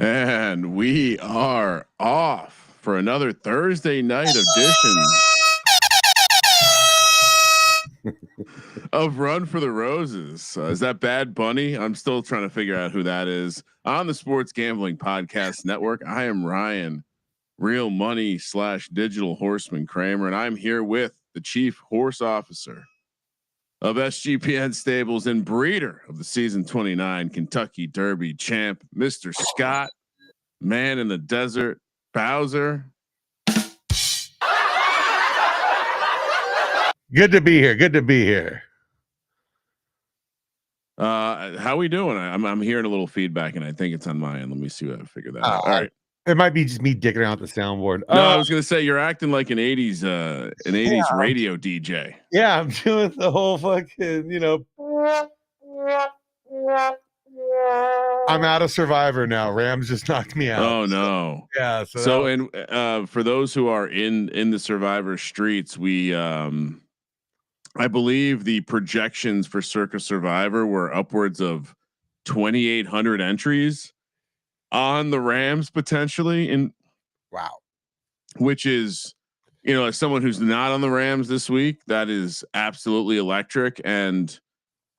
And we are off for another Thursday night edition of Run for the Roses. Is that Bad Bunny? I'm still trying to figure out who that is. On the Sports Gambling Podcast Network, I am Ryan, Real Money / Digital Horseman Kramer, and I'm here with the Chief Horse Officer of SGPN Stables and breeder of the season 29 Kentucky Derby champ, Mr. Scott, Man in the Desert, Bowser. Good to be here. Good to be here. How we doing? I'm hearing a little feedback, and I think it's on my end. Let me see what I figure that out. All right. It might be just me dicking around with the soundboard. No, I was gonna say you're acting like an '80s radio DJ. Yeah, I'm doing the whole fucking, I'm out of Survivor now. Rams just knocked me out. Oh no. Yeah. So and for those who are in the Survivor streets, we I believe the projections for Circa Survivor were upwards of 2,800 entries on the Rams potentially. And wow, which is, as someone who's not on the Rams this week, that is absolutely electric. And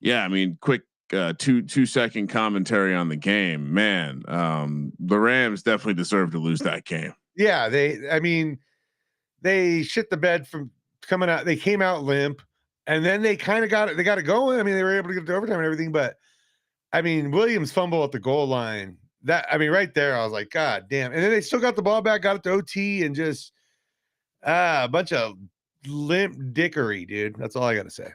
yeah, I mean, quick 2-second commentary on the game, man. The Rams definitely deserve to lose that game. Yeah, they shit the bed from coming out. They came out limp. And then they kind of got it going. I mean, they were able to get to overtime and everything, but I mean, Williams fumble at the goal line. Right there, I was like, God damn. And then they still got the ball back, got it to OT, and just a bunch of limp dickery, dude. That's all I got to say.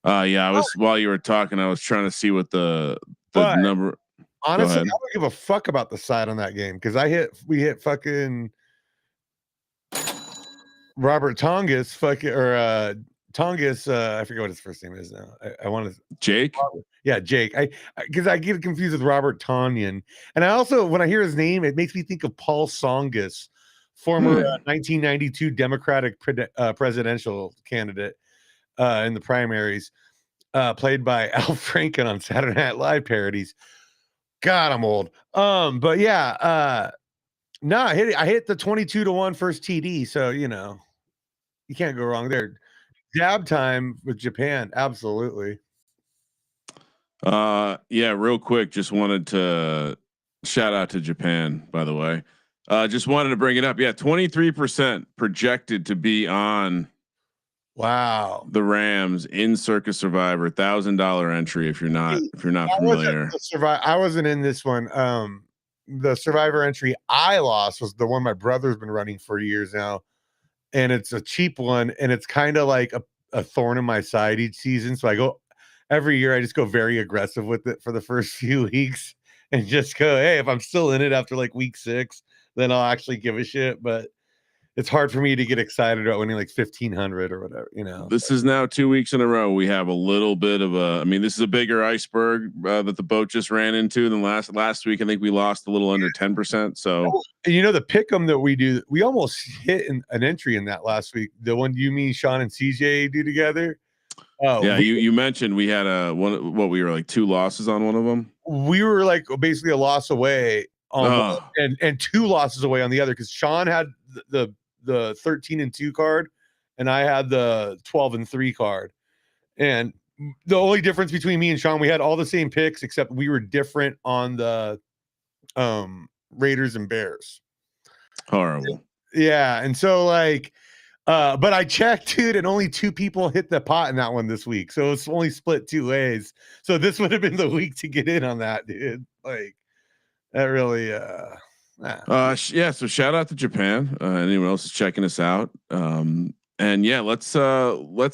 Yeah, while you were talking, I was trying to see what the number. Honestly, I don't give a fuck about the side on that game because we hit fucking Robert Tongas, Tongas, I forget what his first name is now. I want to Jake. Yeah, Jake. Because I get confused with Robert Tonyan, and I also, when I hear his name, it makes me think of Paul Tsongas, former 1992 Democratic presidential candidate in the primaries, played by Al Franken on Saturday Night Live parodies. God, I'm old. But yeah, no, I hit the 22-1 first TD, so you can't go wrong there. Jab time with Japan, absolutely. Yeah, real quick, just wanted to shout out to Japan, by the way. Just wanted to bring it up. Yeah, 23% projected to be on the Rams in Circa Survivor, $1,000 entry if you're not familiar. I wasn't in this one. The Survivor entry I lost was the one my brother's been running for years now. And it's a cheap one, and it's kind of like a thorn in my side each season. So I go every year, I just go very aggressive with it for the first few weeks and just go, hey, if I'm still in it after like week 6, then I'll actually give a shit. But it's hard for me to get excited about winning like 1,500 or whatever, This is now 2 weeks in a row. We have a little bit of this is a bigger iceberg that the boat just ran into than last week. I think we lost a little under 10%. So, the pick'em that we do, we almost hit an entry in that last week. The one you, me, Sean, and CJ do together. Yeah, you mentioned we had we were like 2 losses on one of them. We were like basically a loss away on one, and 2 losses away on the other, because Sean had the 13-2 card, and I had the 12-3 card. And the only difference between me and Sean, we had all the same picks, except we were different on the Raiders and Bears. Horrible. Yeah, and so but I checked, dude, and only 2 people hit the pot in that one this week. So it's only split 2 ways. So this would have been the week to get in on that, dude. Like, that really yeah, so shout out to Japan. Anyone else is checking us out. And yeah, let's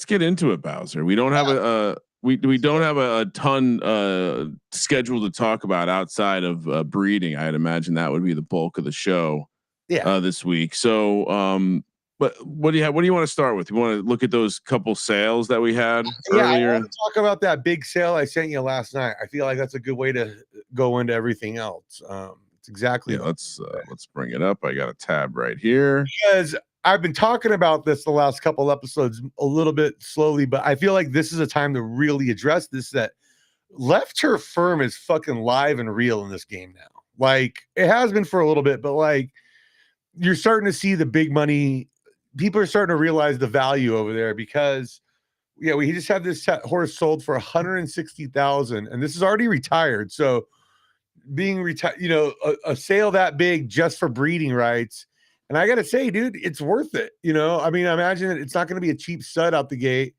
get into it, Bowser. We don't have we don't have a ton scheduled to talk about outside of breeding. I'd imagine that would be the bulk of the show this week. So but what do you want to start with? You want to look at those couple sales that we had earlier? I want to talk about that big sale I sent you last night. I feel like that's a good way to go into everything else. It's exactly. Yeah, let's bring it up. I got a tab right here. Because I've been talking about this the last couple episodes a little bit slowly, but I feel like this is a time to really address this, that Left Turf Firm is fucking live and real in this game now. Like it has been for a little bit, but like you're starting to see the big money. People are starting to realize the value over there because we just had this horse sold for 160,000, and this is already retired. So being retired, a sale that big just for breeding rights. And I gotta say, dude, it's worth it. I mean, I imagine it's not going to be a cheap stud out the gate,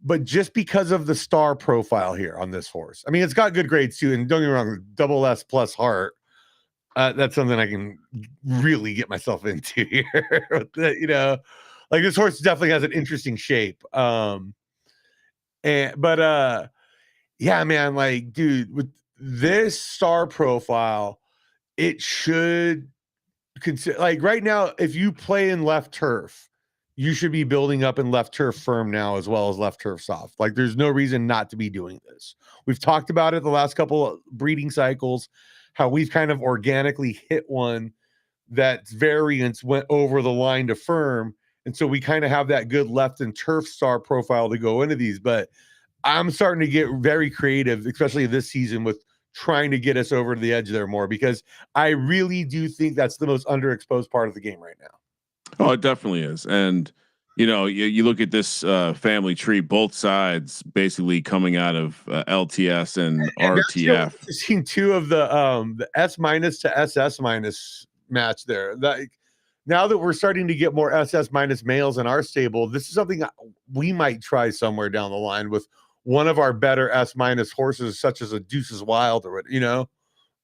but just because of the star profile here on this horse, I mean, it's got good grades too. And don't get me wrong, double S plus heart. That's something I can really get myself into here. Like this horse definitely has an interesting shape. Yeah, man, like, dude, with this star profile, it should consider like right now, if you play in left turf, you should be building up in left turf firm now as well as left turf soft. Like, there's no reason not to be doing this. We've talked about it the last couple of breeding cycles, how we've kind of organically hit one that variance went over the line to firm. And so we kind of have that good left and turf star profile to go into these. But I'm starting to get very creative, especially this season, with trying to get us over to the edge there more, because I really do think that's the most underexposed part of the game right now. Oh, it definitely is. And, you look at this family tree, both sides basically coming out of LTS and RTF. Seen two of the S minus to SS minus match there. Like, now that we're starting to get more SS minus males in our stable, this is something we might try somewhere down the line with one of our better S minus horses, such as a Deuces Wild or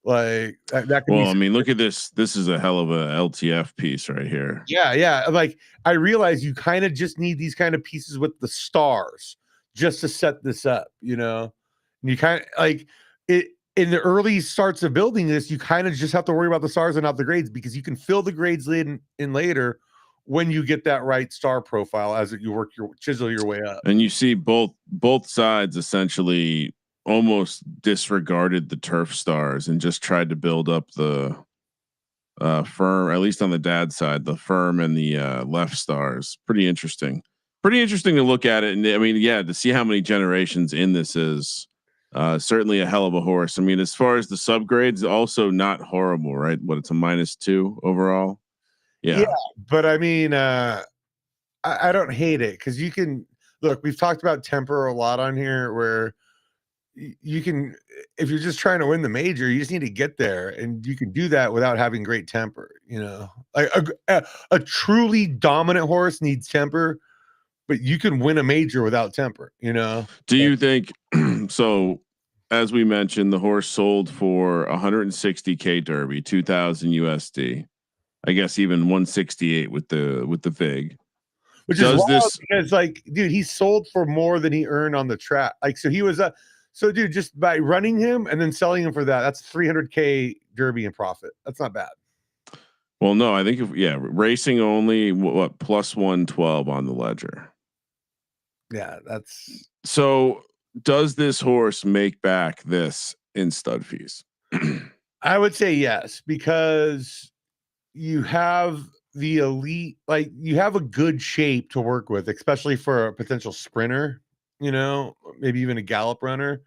like that. Well, I mean, look at this. This is a hell of a LTF piece right here. Yeah. Like, I realize you kind of just need these kind of pieces with the stars just to set this up, and you kind of like it in the early starts of building this. You kind of just have to worry about the stars and not the grades, because you can fill the grades in later when you get that right star profile as you chisel your way up. And you see both sides essentially almost disregarded the turf stars and just tried to build up the firm, at least on the dad side, the firm and the left stars. Pretty interesting to look at it. And I mean, yeah, to see how many generations in this is certainly a hell of a horse. I mean, as far as the subgrades, also not horrible, right? What, it's a -2 overall. Yeah, but I mean, I don't hate it, because you can look. We've talked about temper a lot on here, where you can, if you're just trying to win the major, you just need to get there, and you can do that without having great temper. Like a truly dominant horse needs temper, but you can win a major without temper. Do you think so? As we mentioned, the horse sold for 160K Derby, 2,000 USD. I guess even 168 with the vig. Which is wild, because, like, dude, he sold for more than he earned on the track. Like, so he was so dude, just by running him and then selling him for that's 300K Derby in profit. That's not bad. Well, no, I think racing only what plus 112 on the ledger. Yeah, that's so. Does this horse make back this in stud fees? I would say yes, because you have the elite, like you have a good shape to work with, especially for a potential sprinter, maybe even a gallop runner.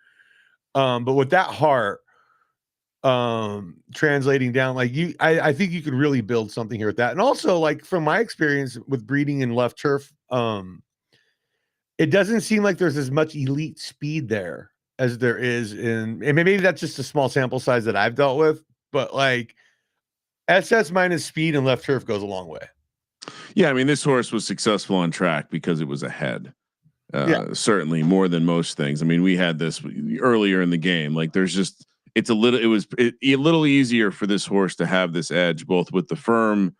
But with that heart, translating down, like I think you could really build something here with that. And also, like, from my experience with breeding in left turf, it doesn't seem like there's as much elite speed there as there is and maybe that's just a small sample size that I've dealt with, but like SS minus speed and left turf goes a long way. Yeah, I mean, this horse was successful on track because it was ahead. Certainly more than most things. I mean, we had this earlier in the game. Like, it was a little easier for this horse to have this edge, both with the firm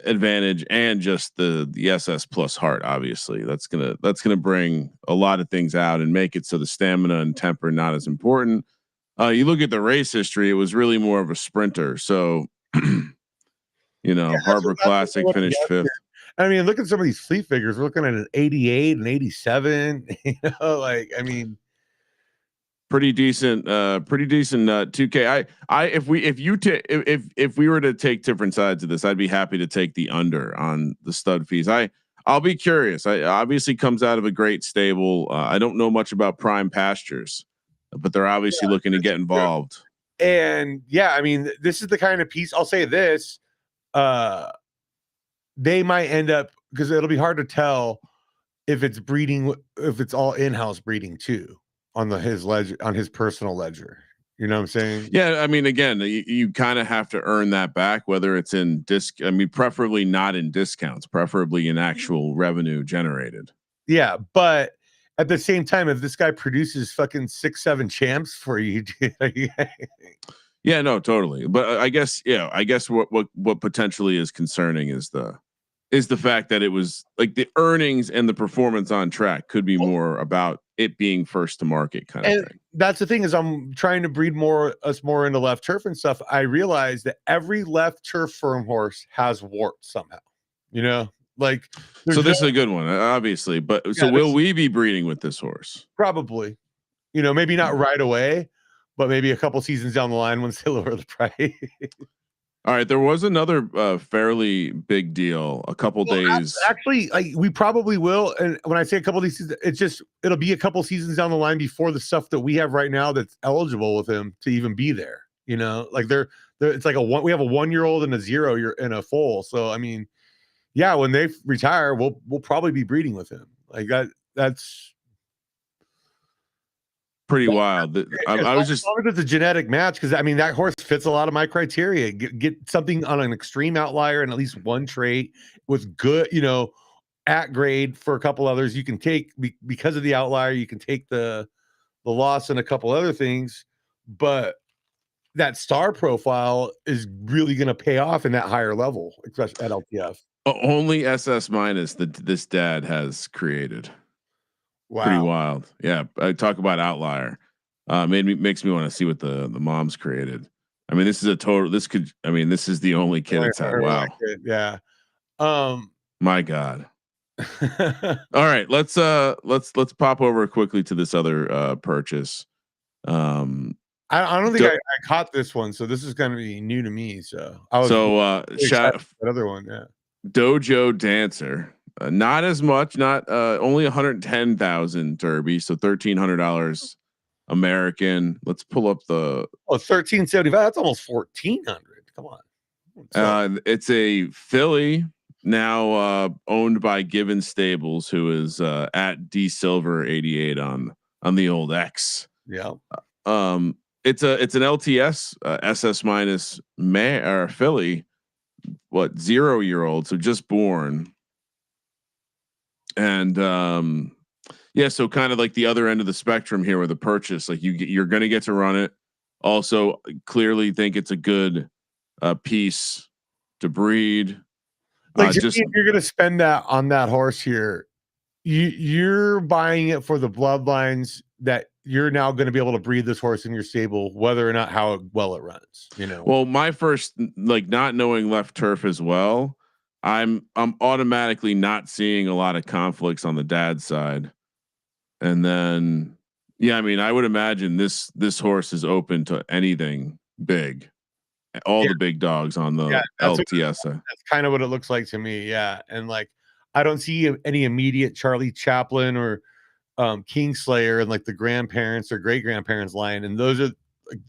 advantage and just the SS plus heart. Obviously, that's gonna bring a lot of things out and make it so the stamina and temper not as important. You look at the race history; it was really more of a sprinter. So, Harbor Classic finished 5th. I mean, look at some of these fleet figures. We're looking at an 88 and 87. Like, I mean, pretty decent 2K. If we were to take different sides of this, I'd be happy to take the under on the stud fees. I'll be curious. I obviously comes out of a great stable. I don't know much about Prime Pastures, but they're obviously looking to get involved. And yeah, I mean, this is the kind of piece. I'll say this: they might end up, because it'll be hard to tell if it's breeding, if it's all in-house breeding too on his ledger, on his personal ledger. You know what I'm saying? Yeah, I mean, again, you kind of have to earn that back, whether it's in I mean, preferably not in discounts, preferably in actual revenue generated. Yeah, but at the same time, if this guy produces fucking 6-7 champs for you, yeah, no, totally. But I guess, yeah, I guess what potentially is concerning is the fact that it was like the earnings and the performance on track could be more about it being first to market kind of thing. That's the thing, is I'm trying to breed us more into left turf and stuff. I realize that every left turf firm horse has warts somehow, you know, like, so this is a good one, obviously, but yeah, so will we be breeding with this horse? Probably, you know, maybe not right away, but maybe a couple seasons down the line once they lower the price. All right, there was another fairly big deal a couple days. Actually, like, we probably will. And when I say a couple of these seasons, it'll be a couple seasons down the line before the stuff that we have right now that's eligible with him to even be there. You know, like it's like we have a 1-year-old and a 0-year and a foal. So I mean, yeah, when they retire, we'll probably be breeding with him. Like that's pretty wild. I was just, it's a genetic match, because I mean that horse fits a lot of my criteria. Get something on an extreme outlier and at least one trait with good, you know, at grade for a couple others. You can take, because of the outlier, you can take the loss and a couple other things, but that star profile is really going to pay off in that higher level, especially at LTF. Only SS minus that this dad has created. Wow. Pretty wild. Yeah. I talk about outlier. Makes me want to see what the mom's created. I mean, this is this is the only kid that's had. Wow. Yeah. My God. All right. Let's pop over quickly to this other purchase. I don't think I caught this one, so this is going to be new to me. So I was that other one. Yeah. Dojo Dancer. Not as much, not only 110,000 Derby, so $1,300 American. Let's pull up the 1375. That's almost 1,400. Come on. It's a filly now owned by Given Stables, who is at D Silver 88 on the old X. Yeah. It's an LTS SS minus or filly. What, 0-year-old, so just born. And yeah, so kind of like the other end of the spectrum here with the purchase, like you're going to get to run it. Also, clearly think it's a good piece to breed. Like, just if you're going to spend that on that horse here, you're buying it for the bloodlines that you're now going to be able to breed this horse in your stable, whether or not how well it runs. You know. Well, my first, like, not knowing left turf as well, I'm automatically not seeing a lot of conflicts on the dad's side. And then, yeah, I mean, I would imagine this horse is open to anything big, all the big dogs on the LTS. That's kind of what it looks like to me. Yeah. And like, I don't see any immediate Charlie Chaplin or Kingslayer and like the grandparents or great grandparents line. And those are like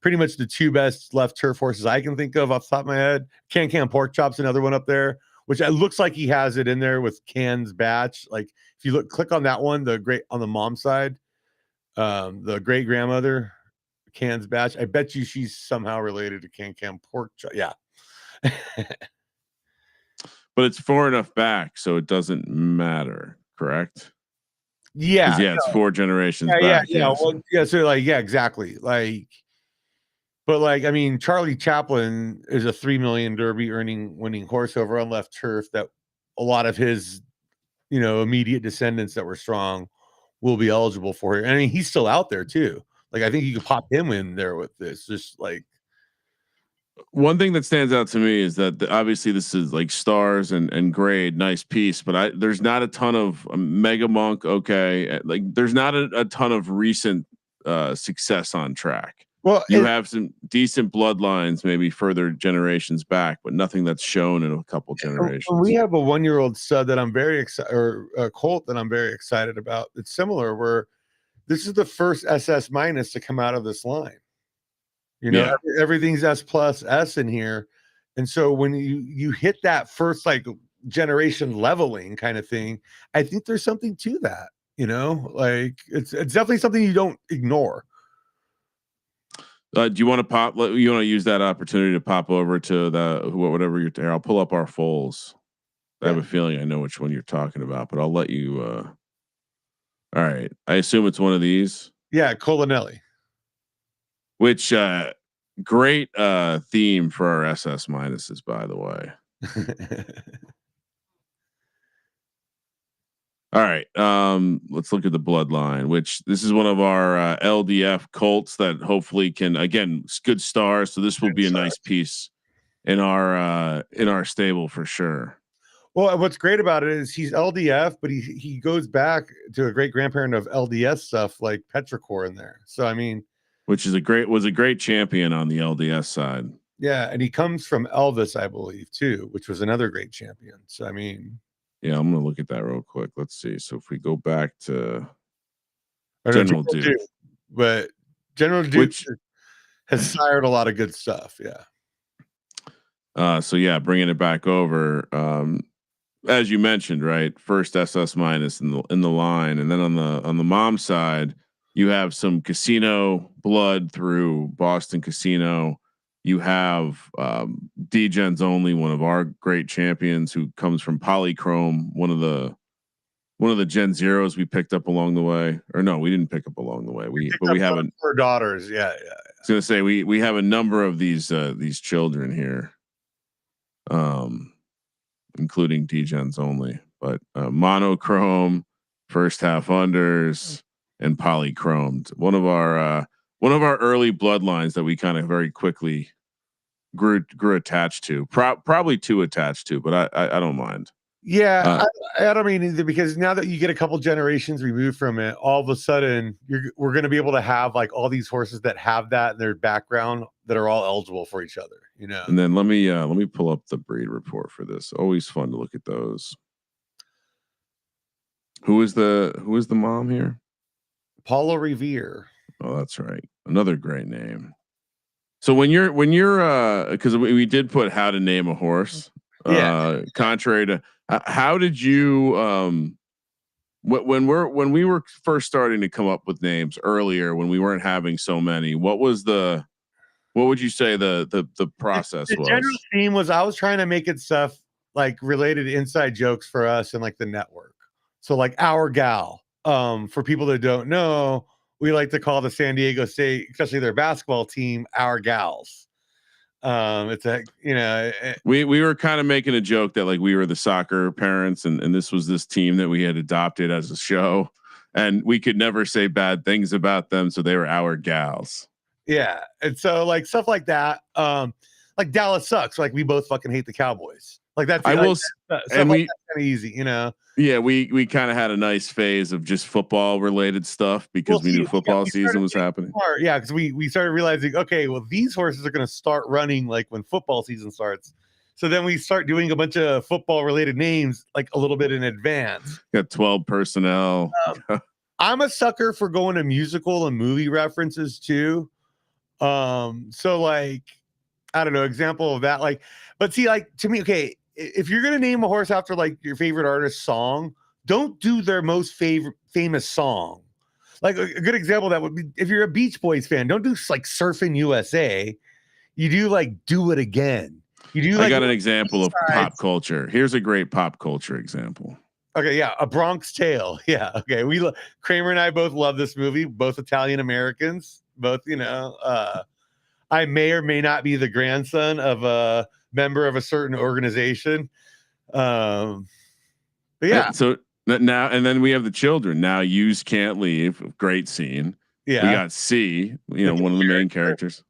pretty much the two best left turf horses I can think of off the top of my head. Can Pork Chop's another one up there, which it looks like he has it in there with Can's batch. Like if you click on that one, on the mom side, the great grandmother, Can's batch. I bet you she's somehow related to Can Pork Chop. Yeah. But it's far enough back, so it doesn't matter, correct? Yeah. Yeah, it's 4 generations back. Yeah. Well, yeah. So like, yeah, exactly. Like, but like, I mean, Charlie Chaplin is a 3 million Derby winning horse over on left turf that a lot of his, you know, immediate descendants that were strong will be eligible for it. I mean, he's still out there too. Like, I think you could pop him in there with this. Just like, one thing that stands out to me is that obviously this is like stars and grade, nice piece, but there's not a ton of Mega Monk. Okay. Like there's not a ton of recent success on track. Well, you have some decent bloodlines, maybe further generations back, but nothing that's shown in a couple generations. We have a 1-year-old stud that I'm very excited, or a colt that I'm very excited about. It's similar, where this is the first SS minus to come out of this line. Yeah. Everything's S plus S in here. And so when you hit that first like generation leveling kind of thing, I think there's something to that, like it's definitely something you don't ignore. Do you want to pop? You want to use that opportunity to pop over to whatever you're there? I'll pull up our Foles. I have a feeling I know which one you're talking about, but I'll let you. All right, I assume it's one of these. Yeah, Colinelli. Which great theme for our SS minuses, by the way. All right, let's look at the bloodline. Which this is one of our LDF Colts that hopefully can again good stars. So this will be a nice piece in our stable for sure. Well, what's great about it is he's LDF, but he goes back to a great grandparent of LDS stuff like Petrichor in there. So I mean, which is was a great champion on the LDS side. Yeah, and he comes from Elvis, I believe, too, which was another great champion. So I mean, yeah, I'm gonna look at that real quick. Let's see. So if we go back to General Duke, but General Duke has sired a lot of good stuff. Yeah. So yeah, bringing it back over. As you mentioned, right? First SS minus in the line, and then on the mom side, you have some casino blood through Boston Casino. You have D-Gens Only, one of our great champions who comes from Polychrome, one of the Gen Zeros we picked up along the way. Or no, we didn't pick up along the way. We haven't. Her daughters, yeah. I was gonna say we have a number of these children here. Including D-Gens Only, but monochrome, first half unders, and polychromed. One of our early bloodlines that we kind of very quickly grew attached to. Probably too attached to, but I don't mind. Yeah, I don't mean either, because now that you get a couple generations removed from it, all of a sudden we're going to be able to have like all these horses that have that in their background that are all eligible for each other, And then let me pull up the breed report for this. Always fun to look at those. Who is the mom here? Paula Revere. Oh, that's right. Another great name. So when you're because we did put how to name a horse. Yeah. Contrary to how did you when we were first starting to come up with names earlier, when we weren't having so many, what would you say the process was? The general theme was I was trying to make it stuff like related inside jokes for us and like the network. So like Our Gal, for people that don't know, we like to call the San Diego State, especially their basketball team, Our Gals. It's a we were kind of making a joke that like we were the soccer parents and this was this team that we had adopted as a show, and we could never say bad things about them, so they were Our Gals. Yeah, and so like stuff like that, like Dallas sucks. Like we both fucking hate the Cowboys. Like that's I will, and we kind of easy, Yeah, we kind of had a nice phase of just football related stuff because we knew football season was happening. Yeah, because we started realizing, okay, well these horses are going to start running like when football season starts. So then we start doing a bunch of football related names like a little bit in advance. Got 12 personnel. I'm a sucker for going to musical and movie references too. So like, I don't know, example of that. Like, but see, like to me, okay, if you're gonna name a horse after like your favorite artist's song, don't do their most famous song. Like a good example of that would be if you're a Beach Boys fan, don't do like Surfing USA. You do like Do It Again. You do. Like, I got an example of pop culture. Here's a great pop culture example. Okay, yeah, A Bronx Tale. Yeah, okay. Kramer and I both love this movie. Both Italian Americans. Both, I may or may not be the grandson of a member of a certain organization. But yeah. So now, and then we have the children. Now, Use Can't Leave. Great scene. Yeah. We got C. One of the main characters.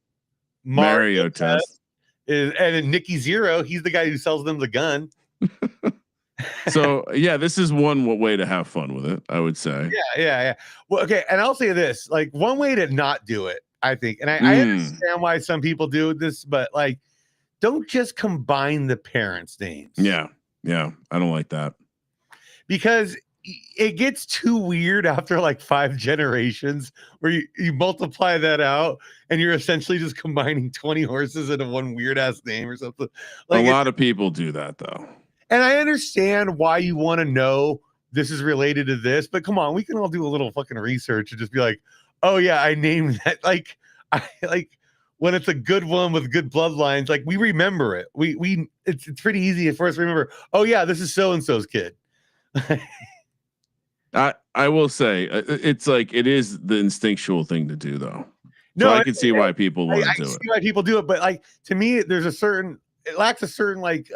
Mario Test. And then Nicky Zero. He's the guy who sells them the gun. So yeah, this is one way to have fun with it, I would say. Yeah. Well, okay, and I'll say this: like one way to not do it, I think, and I understand why some people do this, but like, don't just combine the parents' names. Yeah, I don't like that because it gets too weird after like 5 generations where you multiply that out and you're essentially just combining 20 horses into one weird ass name or something. Like a lot of people do that though. And I understand why you want to know this is related to this, but come on, we can all do a little fucking research and just be like, oh yeah, I named that. Like, I like when it's a good one with good bloodlines, like we remember it. It's pretty easy for us to remember. Oh yeah, this is so and so's kid. I will say it's like it is the instinctual thing to do though. No, so I can see why people want to do it. Why people do it, but like to me, it lacks a certain like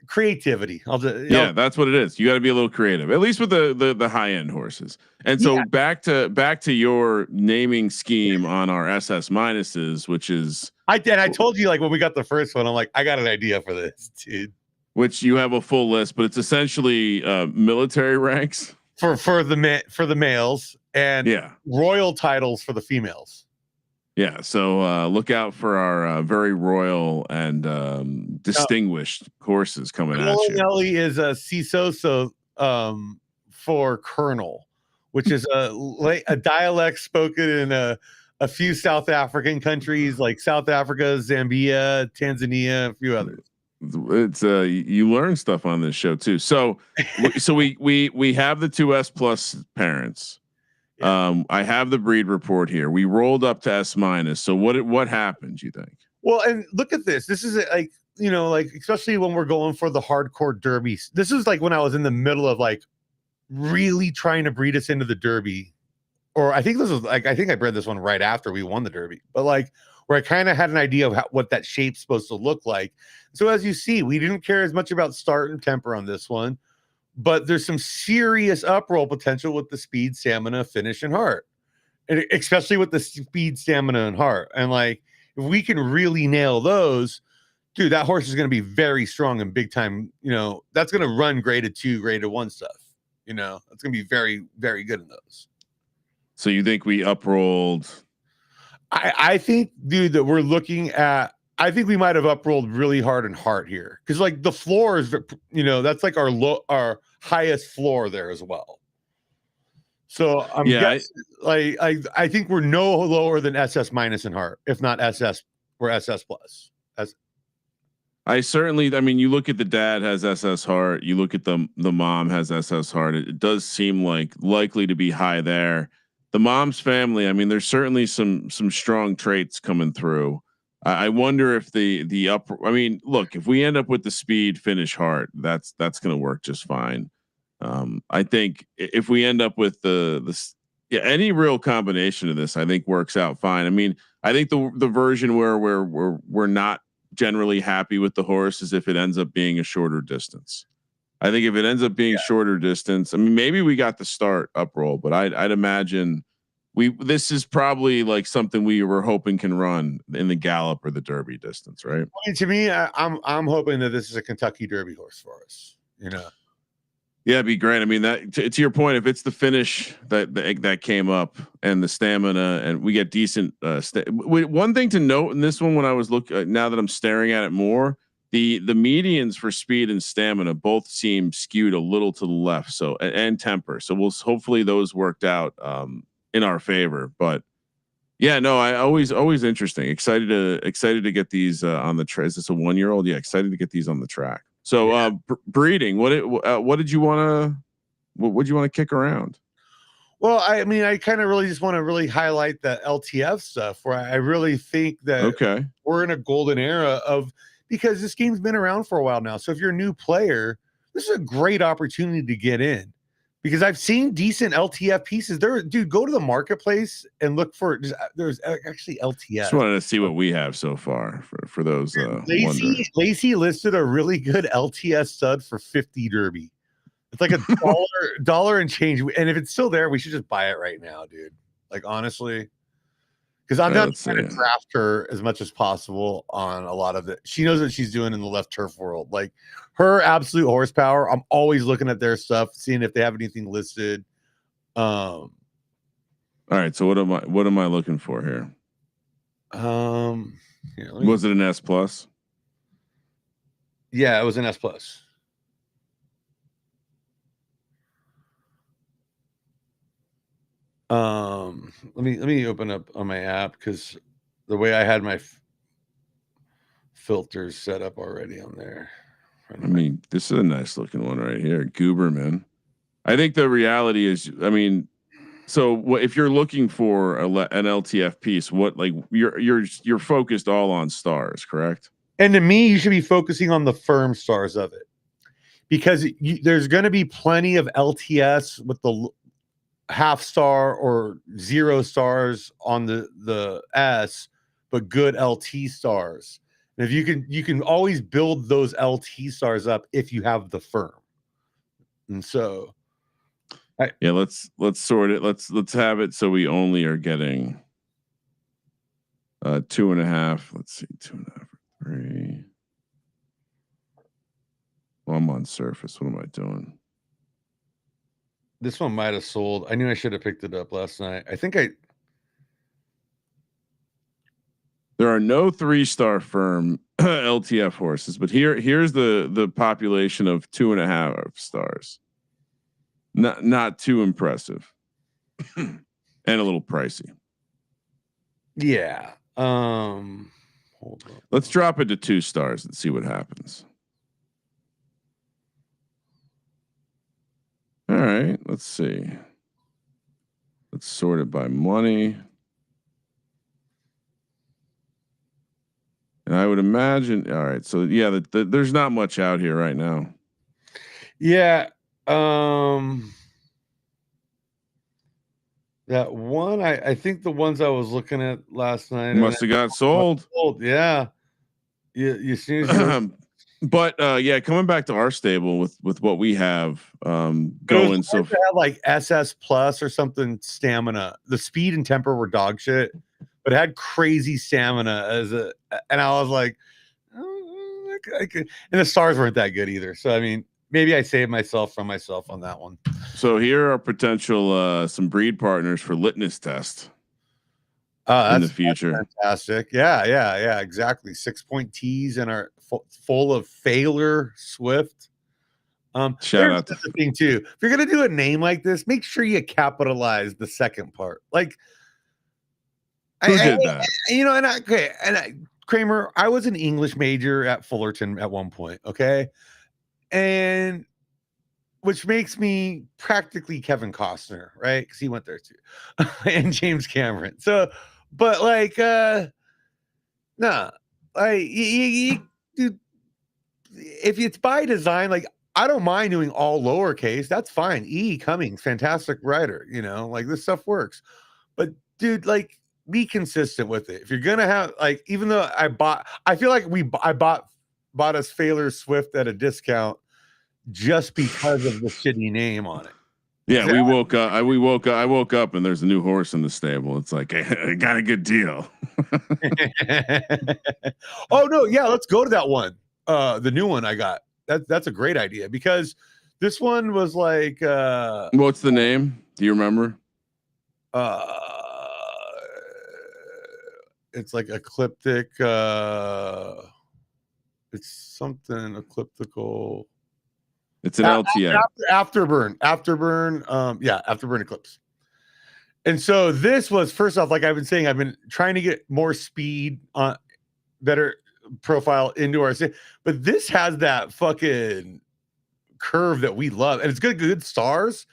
creativity. That's what it is. You got to be a little creative, at least with the high end horses. And so back to your naming scheme on our SS minuses, which is I told you like when we got the first one, I'm like, I got an idea for this, dude. Which you have a full list, but it's essentially military ranks for the males and royal titles for the females. Yeah, so look out for our very royal and distinguished horses coming at you. Nelly is a Cisoso for colonel, which is a dialect spoken in a few South African countries like South Africa, Zambia, Tanzania, a few others. It's you learn stuff on this show too. So we have the 2S plus parents. I have the breed report here. We rolled up to S minus. So what happened, you think? Well, and look at this. This is like, like especially when we're going for the hardcore derbies. This is like when I was in the middle of like really trying to breed us into the derby. Or I think this was like, I think I bred this one right after we won the derby, but like where I kind of had an idea of what that shape's supposed to look like. So as you see, we didn't care as much about start and temper on this one. But there's some serious uproll potential with the speed, stamina, finish, and heart, and especially with the speed, stamina, and heart. And like, if we can really nail those, dude, that horse is going to be very strong and big time. That's going to run graded 2, graded 1 stuff. It's going to be very, very good in those. So you think we uprolled? I think, dude, that we're looking at. I think we might have uprolled really hard in heart here because like the floor is, that's like our highest floor there as well. So I'm guessing, I think we're no lower than SS minus in heart, if not SS or SS plus. I mean, you look at the dad has SS heart. You look at the mom has SS heart. It does seem like likely to be high there. The mom's family. I mean, there's certainly some strong traits coming through. I wonder if the upper. I mean, look, if we end up with the speed finish heart, that's going to work just fine. I think if we end up with any real combination of this, I think works out fine. I mean, I think the version where we're not generally happy with the horse is if it ends up being a shorter distance. I think if it ends up being shorter distance, I mean, maybe we got the start up roll, but I'd imagine this is probably like something we were hoping can run in the gallop or the Derby distance, right? I mean, to me, I'm hoping that this is a Kentucky Derby horse for us. Yeah, it'd be great. I mean, that to your point, if it's the finish that came up and the stamina, and we get decent. One thing to note in this one, when I was now that I'm staring at it more, the medians for speed and stamina both seem skewed a little to the left. So and temper. So hopefully those worked out in our favor. But yeah, no, I always interesting. Excited to get these on the track. Is this a 1-year-old? Yeah, excited to get these on the track. So breeding, what did you want to kick around? Well, I mean, I kind of really just want to really highlight the LTF stuff where I really think that we're in a golden era because this game's been around for a while now. So if you're a new player, this is a great opportunity to get in because I've seen decent LTF pieces there. Dude, go to the marketplace and look for there's actually LTF. Just wanted to see what we have so far for those. Lacey listed a really good LTS stud for 50 Derby. It's like $1 and change. And if it's still there, we should just buy it right now, dude. Like honestly, because I'm not trying to draft her as much as possible on a lot of it. She knows what she's doing in the left turf world. Like her absolute horsepower. I'm always looking at their stuff, seeing if they have anything listed. All right. So what am I looking for here? Was it an S plus? Yeah, it was an S plus. Let me open up on my app because the way I had my filters set up already on there. I mean, this is a nice looking one right here, Gooberman. I think the reality is, I mean, so if you're looking for an LTF piece, what like you're focused all on stars, correct? And to me, you should be focusing on the firm stars of it, because there's going to be plenty of LTS with the half star or 0 stars on the S, but good LT stars. And if you can always build those LT stars up if you have the firm. And so, yeah, let's sort it. Let's have it so we only are getting 2.5. Let's see, 2.5 or 3. Well, I'm on Surface. What am I doing? This one might have sold. I knew I should have picked it up last night. I think there are no 3-star firm LTF horses, but here's the population of 2.5 stars. Not too impressive, and a little pricey. Yeah. Hold on. Let's drop it to 2 stars and see what happens. All right, let's see. Let's sort it by money. And I would imagine, all right, so yeah, there's not much out here right now. Yeah. That one, I think the ones I was looking at last night must have got sold. Yeah. You see. But yeah, coming back to our stable with what we have going, so have like SS plus or something stamina. The speed and temper were dog shit, but it had crazy stamina and I was like, oh, and the stars weren't that good either. So I mean, maybe I saved myself from myself on that one. So here are potential some breed partners for litmus test in the future. Fantastic. Yeah, exactly. 6-point tees and are full of Failer Swift. Shout out to the thing too. If you're gonna do a name like this, make sure you capitalize the second part. Like, who did that? You know, Kramer, I was an English major at Fullerton at one point. Okay, and which makes me practically Kevin Costner, right? Because he went there too, and James Cameron. So, but like, nah, like dude, if it's by design, like I don't mind doing all lowercase. That's fine. E. Cummings, fantastic writer. You know, like this stuff works. But dude, like, be consistent with it. If you're gonna have like, even though I feel like I bought us Failer Swift at a discount just because of the shitty name on it. Yeah, we woke up. I woke up and there's a new horse in the stable. It's like I got a good deal. Oh no, yeah, let's go to that one. The new one I got. That's a great idea because this one was like what's the name? Do you remember? It's like ecliptic. It's something ecliptical. It's an LTF. Afterburn. Yeah, Afterburn Eclipse. And so this was, first off, like I've been saying, I've been trying to get more speed on better profile into our, but this has that fucking curve that we love, and it's good stars.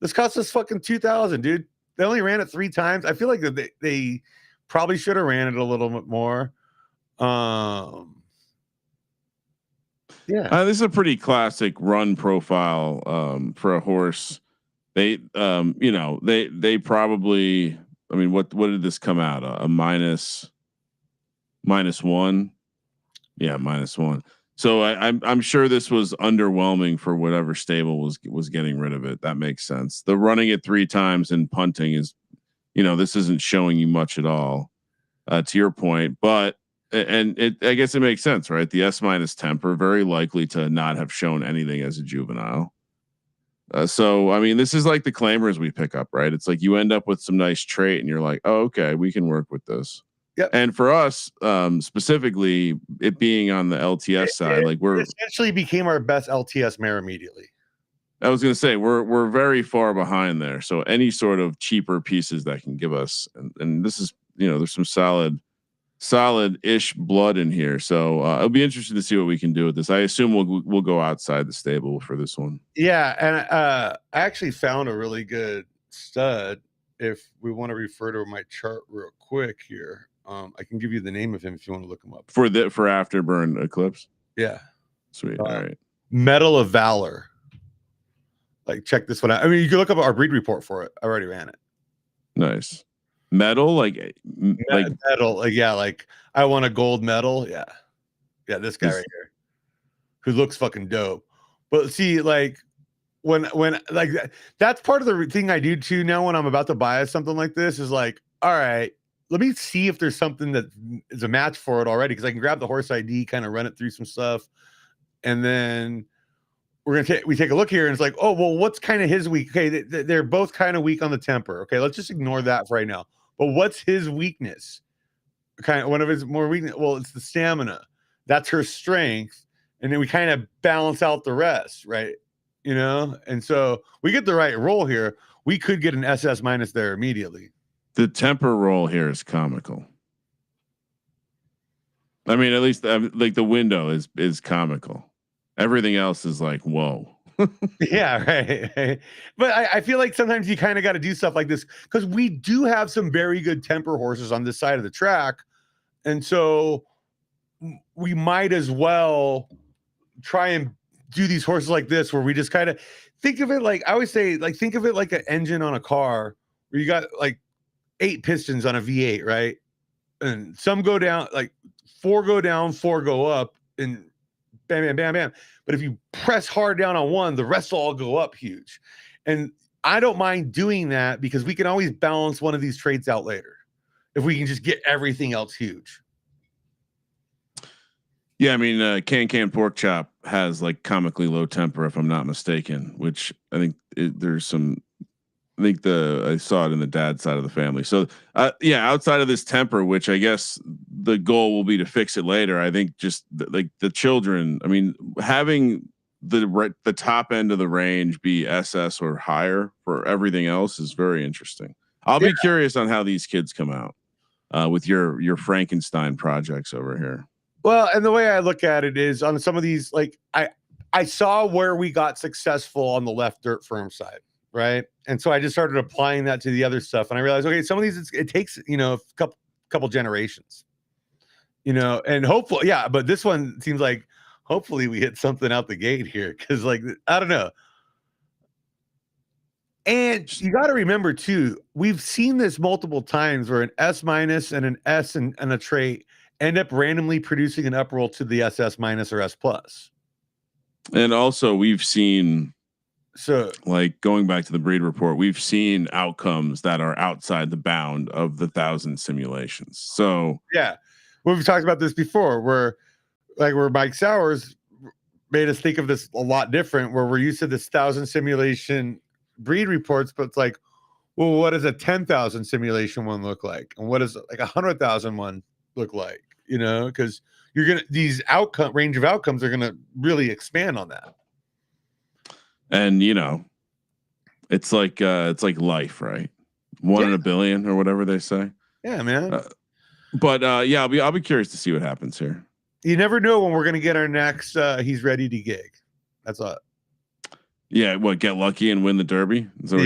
This cost us fucking $2,000, dude. They only ran it 3 times. I feel like that they probably should have ran it a little bit more. Yeah, this is a pretty classic run profile for a horse. They you know, they probably, I mean, what did this come out a -1? Yeah, -1. So I'm sure this was underwhelming for whatever stable was getting rid of it. That makes sense. The running it 3 times and punting is, you know, this isn't showing you much at all. To your point, but I guess it makes sense, right? The S- temper very likely to not have shown anything as a juvenile. So I mean, this is like the claimers we pick up, right? It's like you end up with some nice trait, and you're like, oh, okay, we can work with this. Yep. And for us, specifically, it being on the LTS side, like we're essentially became our best LTS mare immediately. I was going to say we're very far behind there. So any sort of cheaper pieces that can give us, and this is, there's some solid ish blood in here. So it'll be interesting to see what we can do with this. I assume we'll go outside the stable for this one. Yeah, and I actually found a really good stud. If we want to refer to my chart real quick here, I can give you the name of him if you want to look him up for Afterburn Eclipse. Yeah, sweet. All right, Medal of Valor. Like, check this one out. I mean, you can look up our breed report for it. I already ran it. Nice. Medal, like medal, like I won a gold medal. Yeah, this guy right here, who looks fucking dope. But see, like when like that's part of the thing I do too now when I'm about to buy something like this is like, all right, let me see if there's something that is a match for it already, because I can grab the horse ID, kind of run it through some stuff, and then we take a look here, and it's like, oh well, what's kind of his weak? Okay, they're both kind of weak on the temper. Okay, let's just ignore that for right now. But what's his weakness? Kind of one of his more weakness. Well, it's the stamina. That's her strength, and then we kind of balance out the rest, right? And so we get the right roll here. We could get an SS minus there immediately. The temper roll here is comical. I mean, at least like the window is comical. Everything else is like, whoa. Yeah, right. But I feel like sometimes you kind of got to do stuff like this, because we do have some very good temper horses on this side of the track. And so we might as well try and do these horses like this, where we just kind of think of it like, I always say, like, think of it like an engine on a car where you got like 8 pistons on a V8, right? And some go down, like 4 go down, 4 go up, and bam, bam, bam, bam. But if you press hard down on one, the rest will all go up huge. And I don't mind doing that, because we can always balance one of these traits out later if we can just get everything else huge. Yeah, I mean, Can Pork Chop has like comically low temper, if I'm not mistaken, which I think there's some. I think I saw it in the dad side of the family. So yeah, outside of this temper, which I guess the goal will be to fix it later. I think just like the children. I mean, having the top end of the range be SS or higher for everything else is very interesting. I'll be curious on how these kids come out with your Frankenstein projects over here. Well, and the way I look at it is on some of these, like I saw where we got successful on the left dirt firm side, right? And so I just started applying that to the other stuff, and I realized, okay, some of these it takes a couple generations, and hopefully, yeah. But this one seems like hopefully we hit something out the gate here, because like I don't know. And you got to remember too, we've seen this multiple times where an S minus and an S and a trait end up randomly producing an up roll to the SS minus or S plus. And also we've seen, so like going back to the breed report, we've seen outcomes that are outside the bound of the 1,000 simulations. So yeah, we've talked about this before, where Mike Sowers made us think of this a lot different, where we're used to this 1,000 simulation breed reports, but it's like, well, what does a 10,000 simulation one look like? And what does like 100,000 one look like? Because these range of outcomes are gonna really expand on that. And it's like life, right? 1 in a billion or whatever they say. Yeah, man. But yeah, I'll be curious to see what happens here. You never know when we're gonna get our next he's ready to gig. That's all. Yeah, get lucky and win the Derby? Is that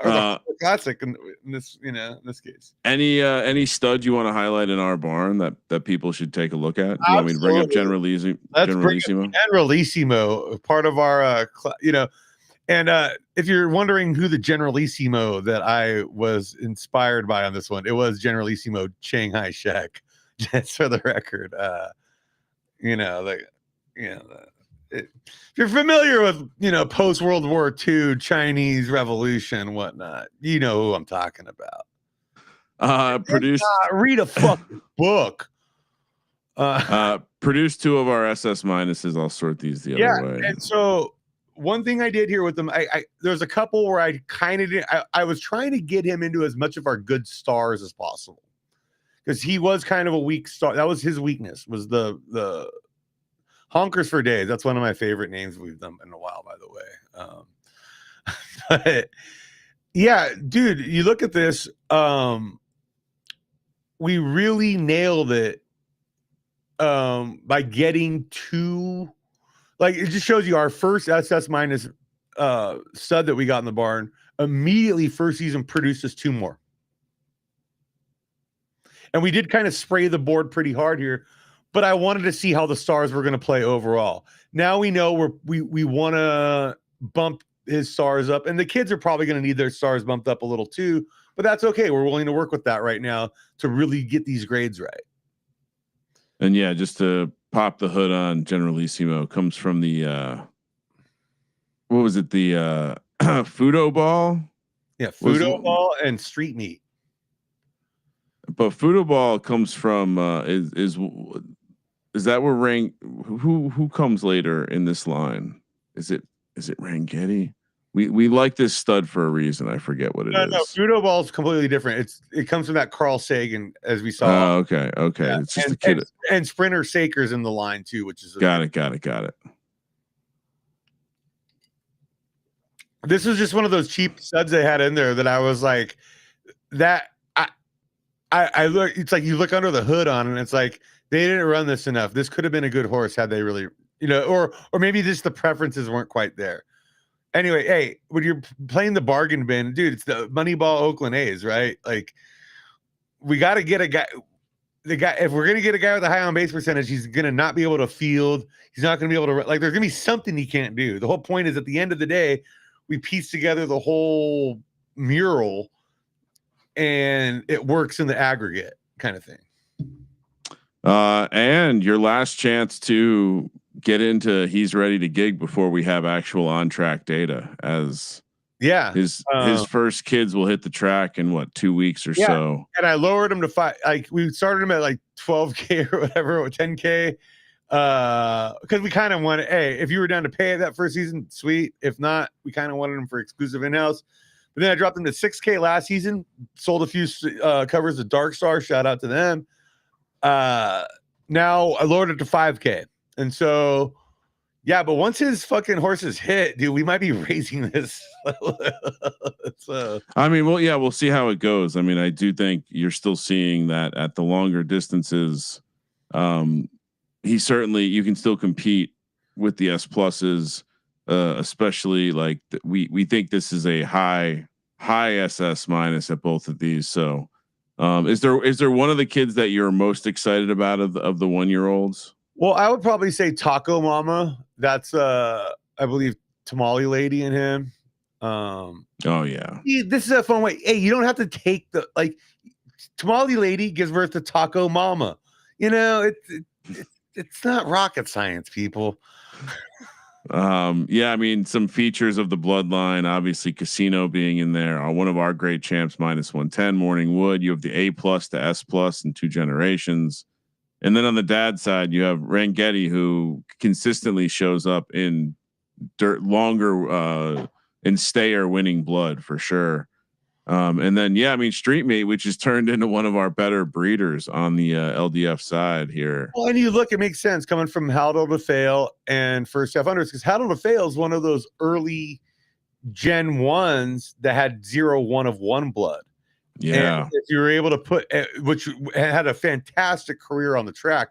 or the classic in this, in this case. Any stud you want to highlight in our barn that people should take a look at? You want me to bring up Generalissimo? Generalissimo, part of our, and if you're wondering who the Generalissimo that I was inspired by on this one, it was Generalissimo Shanghai Shek, just for the record. If you're familiar with, post World War II Chinese Revolution, whatnot, you know who I'm talking about. Read a fucking book. Produce 2 of our SS minuses. I'll sort these the other way. And so one thing I did here with them, there's a couple where I kind of did. I was trying to get him into as much of our good stars as possible, because he was kind of a weak star. That was his weakness, was the Honkers for Days. That's one of my favorite names we've done in a while, by the way. But yeah, dude, you look at this. We really nailed it by getting two. Like, it just shows you our first SS minus stud that we got in the barn. Immediately, first season produced us two more. And we did kind of spray the board pretty hard here, but I wanted to see how the stars were going to play overall. Now we know we want to bump his stars up, and the kids are probably going to need their stars bumped up a little too, but that's okay. We're willing to work with that right now to really get these grades right. And yeah, just to pop the hood on Generalissimo, comes from the what was it, the Fudo Ball? Yeah, Fudo Ball and Street Meat. But Fudo Ball comes from is that where who comes later in this line? Is it Rangetti? We like this stud for a reason. I forget what it is. No, Fudo Ball is completely different. It comes from that Carl Sagan, as we saw. Oh, okay. Yeah. It's just a kid. And Sprinter Saker's in the line too, which is got it. This was just one of those cheap studs they had in there that I was like, that I look. It's like you look under the hood on, and it's like they didn't run this enough. This could have been a good horse had they really, or maybe just the preferences weren't quite there. Anyway, hey, when you're playing the bargain bin, dude, it's the Moneyball Oakland A's, right? Like, we got to get a guy. The guy, if we're gonna get a guy with a high on base percentage, he's gonna not be able to field. He's not gonna be able to, like, there's gonna be something he can't do. The whole point is, at the end of the day, we piece together the whole mural, and it works in the aggregate kind of thing. And your last chance to get into he's ready to gig before we have actual on track data, as his first kids will hit the track in what, 2 weeks or so. And I lowered him to 5. Like, we started him at like 12K or whatever, or 10K. Because we kind of wanted, hey, if you were down to pay it that first season, sweet. If not, we kind of wanted him for exclusive in-house. But then I dropped him to 6K last season, sold a few covers of Dark Star. Shout out to them. Now I lowered it to 5K. And so, yeah, but once his fucking horses hit, dude, we might be raising this. I mean, well, yeah, we'll see how it goes. I mean, I do think you're still seeing that at the longer distances. You can still compete with the S pluses, especially like we think this is a high SS minus at both of these. So, is there one of the kids that you're most excited about of the 1-year-olds? Well, I would probably say Taco Mama. That's I believe Tamale Lady in him. Oh yeah. This is a fun way. Hey, you don't have to take the, like, Tamale Lady gives birth to Taco Mama. It's not rocket science, people. Yeah, I mean, some features of the bloodline, obviously Casino being in there, one of our great champs, -110, Morning Wood. You have the A+ to S+ in 2 generations. And then on the dad side, you have Rangetti, who consistently shows up in longer and stayer winning blood for sure. And then, yeah, I mean, Street Meat, which has turned into one of our better breeders on the LDF side here. Well, and you look, it makes sense coming from Haldo to Fail and First F Unders, because Haldo to Fail is one of those early Gen 1s that had 0-1 of 1 blood. Yeah. And if you were able to put, which had a fantastic career on the track,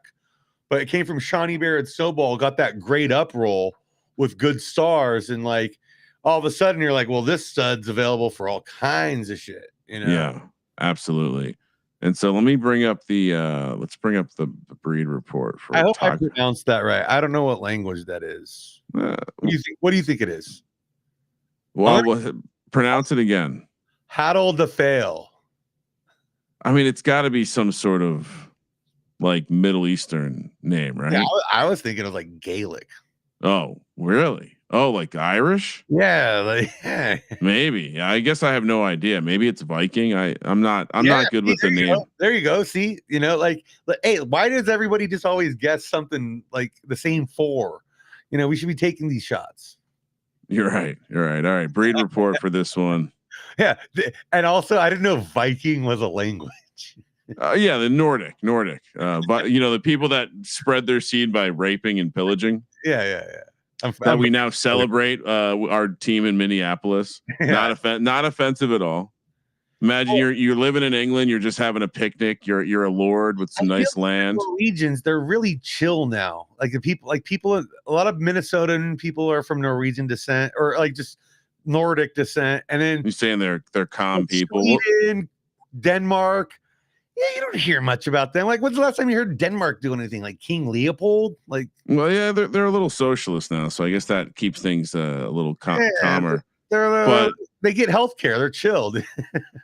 but it came from Shawnee Barrett Snowball, got that grade up roll with good stars, and like all of a sudden you're like, well, this stud's available for all kinds of shit, Yeah, absolutely. And so let me bring up the let's bring up the breed report for. I hope I pronounced that right. I don't know what language that is. What do you think it is? Well, pronounce it again. Haddle the Fail. I mean, it's got to be some sort of like Middle Eastern name, right? Yeah, I was thinking of like Gaelic. Oh, really? Oh, like Irish? Yeah, like maybe. I guess I have no idea. Maybe it's Viking. I'm not good with the name. There you go. See, like, hey, why does everybody just always guess something like the same 4? We should be taking these shots. You're right. All right. Breed report for this one. Yeah. And also, I didn't know Viking was a language. Yeah, the Nordic. But the people that spread their seed by raping and pillaging. Yeah. That we now celebrate our team in Minneapolis. Yeah. Not offensive at all. Imagine you're living in England. You're just having a picnic. You're a lord with some nice land. Norwegians, they're really chill now. Like people, a lot of Minnesotan people are from Norwegian descent or like just Nordic descent, and then you're saying they're calm people. Sweden, Denmark. Yeah, you don't hear much about them. Like, when's the last time you heard Denmark do anything? Like King Leopold? Like, well, yeah, they're a little socialist now, so I guess that keeps things a little calmer. But they get health care. They're chilled.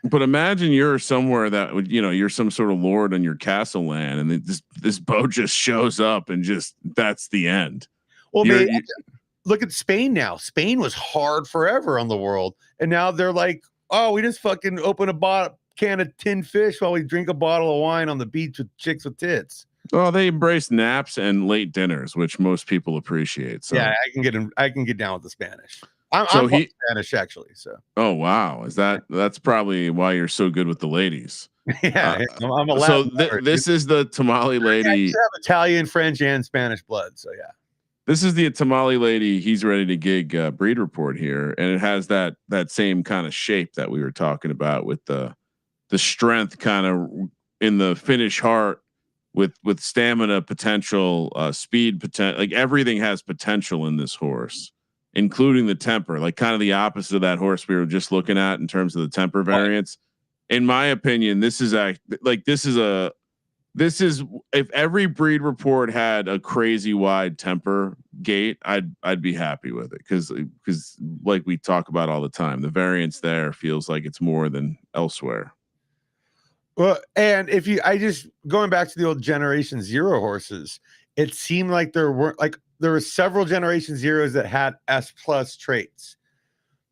But imagine you're somewhere that would, you're some sort of lord on your castle land, and this boat just shows up, and just that's the end. Well, look at Spain now. Spain was hard forever on the world, and now they're like, oh, we just fucking open a can of tinned fish while we drink a bottle of wine on the beach with chicks with tits. Oh, they embrace naps and late dinners, which most people appreciate. So yeah, I can get down with the Spanish. I'm Spanish actually. So. Oh wow, that's probably why you're so good with the ladies. Yeah, I'm a so this is the tamale lady. I have Italian, French, and Spanish blood. So yeah. This is the tamale lady. He's ready to gig breed report here, and it has that same kind of shape that we were talking about with the strength kind of in the finish heart with stamina potential, speed potential. Like everything has potential in this horse, including the temper. Like kind of the opposite of that horse we were just looking at in terms of the temper variance. In my opinion, this is if every breed report had a crazy wide temper gate, I'd be happy with it because like we talk about all the time, the variance there feels like it's more than elsewhere. Well, and going back to the old Generation Zero horses, it seemed like there were several Generation Zeros that had S+ traits,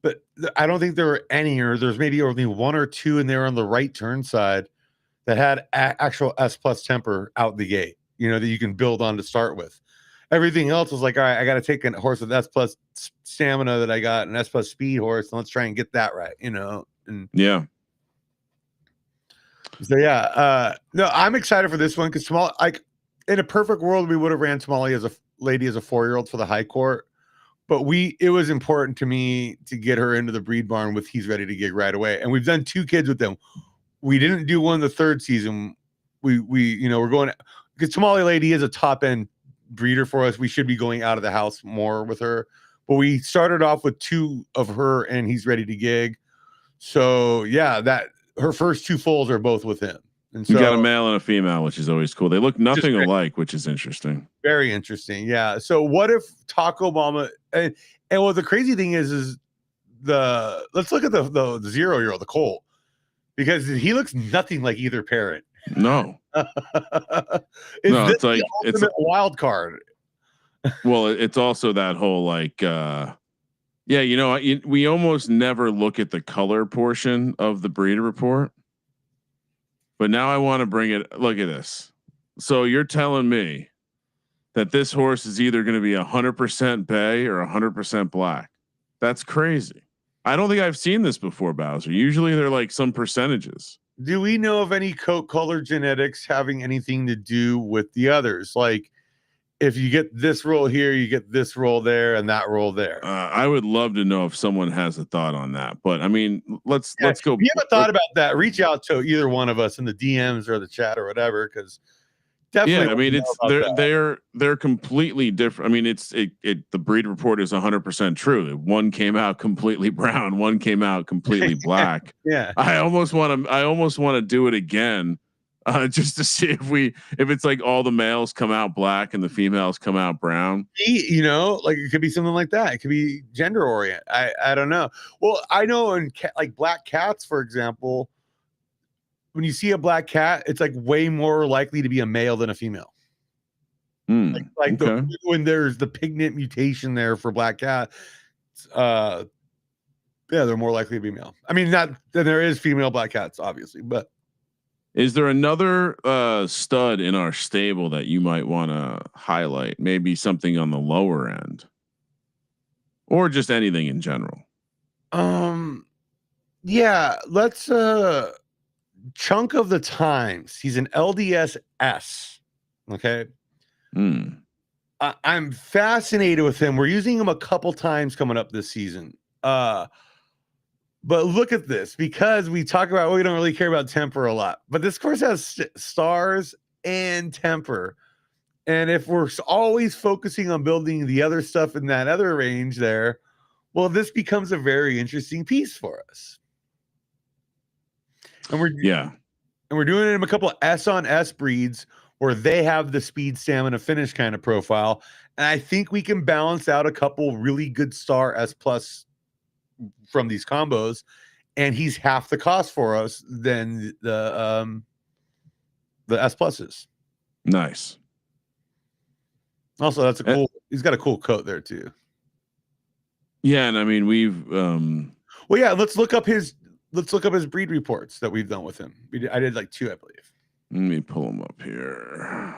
but I don't think there were any, or there's maybe only one or two, and they were on the right turn side that had actual S+ temper out the gate, that you can build on to start with. Everything else was like, all right, I got to take a horse with S+ stamina that I got, an S+ speed horse, and let's try and get that right, and yeah. So yeah, no, I'm excited for this one because in a perfect world, we would have ran Tamale as a 4-year-old for the high court, but it was important to me to get her into the breed barn with He's Ready to Gig right away, and we've done 2 kids with them. We didn't do one the 3rd season. We're going because Tamale Lady is a top end breeder for us. We should be going out of the house more with her, but we started off with 2 of her and He's Ready to Gig. So yeah, that her first 2 foals are both with him. And so you got a male and a female, which is always cool. They look nothing alike, which is interesting. Very interesting. Yeah. So what if Taco Mama and well, the crazy thing is let's look at the 0-year-old, the colt, because he looks nothing like either parent. No. It's like it's a wild card. Well, it's also that whole like we almost never look at the color portion of the breeder report. But now I want to bring it. Look at this. So you're telling me that this horse is either going to be 100% bay or 100% black. That's crazy. I don't think I've seen this before, Bowser. Usually they're like some percentages. Do we know of any coat color genetics having anything to do with the others? Like if you get this roll here, you get this roll there and that roll there. I would love to know if someone has a thought on that, but I mean, let's go. If you have a thought about that, reach out to either one of us in the DMs or the chat or whatever. Cause definitely. Yeah. I mean, they're completely different. I mean, the breed report is 100% true. One came out completely brown. One came out completely black. Yeah. I almost want to do it again. Just to see if it's like all the males come out black and the females come out brown. Like it could be something like that. It could be gender orient. I don't know. Well, I know in like black cats, for example, when you see a black cat, it's like way more likely to be a male than a female. When there's the pigment mutation there for black cat, they're more likely to be male. I mean, not that there is female black cats, obviously, but. Is there another stud in our stable that you might want to highlight? Maybe something on the lower end, or just anything in general. Yeah. Let's. chunk of the times he's an LDS. Okay. I'm fascinated with him. We're using him a couple times coming up this season. But look at this, because we talk about, we don't really care about temper a lot, but this course has stars and temper. And if we're always focusing on building the other stuff in that other range there, well, this becomes a very interesting piece for us. And we're doing it in a couple of S on S breeds where they have the speed, stamina, finish kind of profile. And I think we can balance out a couple really good star S plus from these combos. And he's half the cost for us than the S pluses. Nice. Also, that's a cool, he's got a cool coat there too. Yeah. And I mean, we've, well, yeah, let's look up his breed reports that we've done with him. I did like 2, I believe. Let me pull them up here.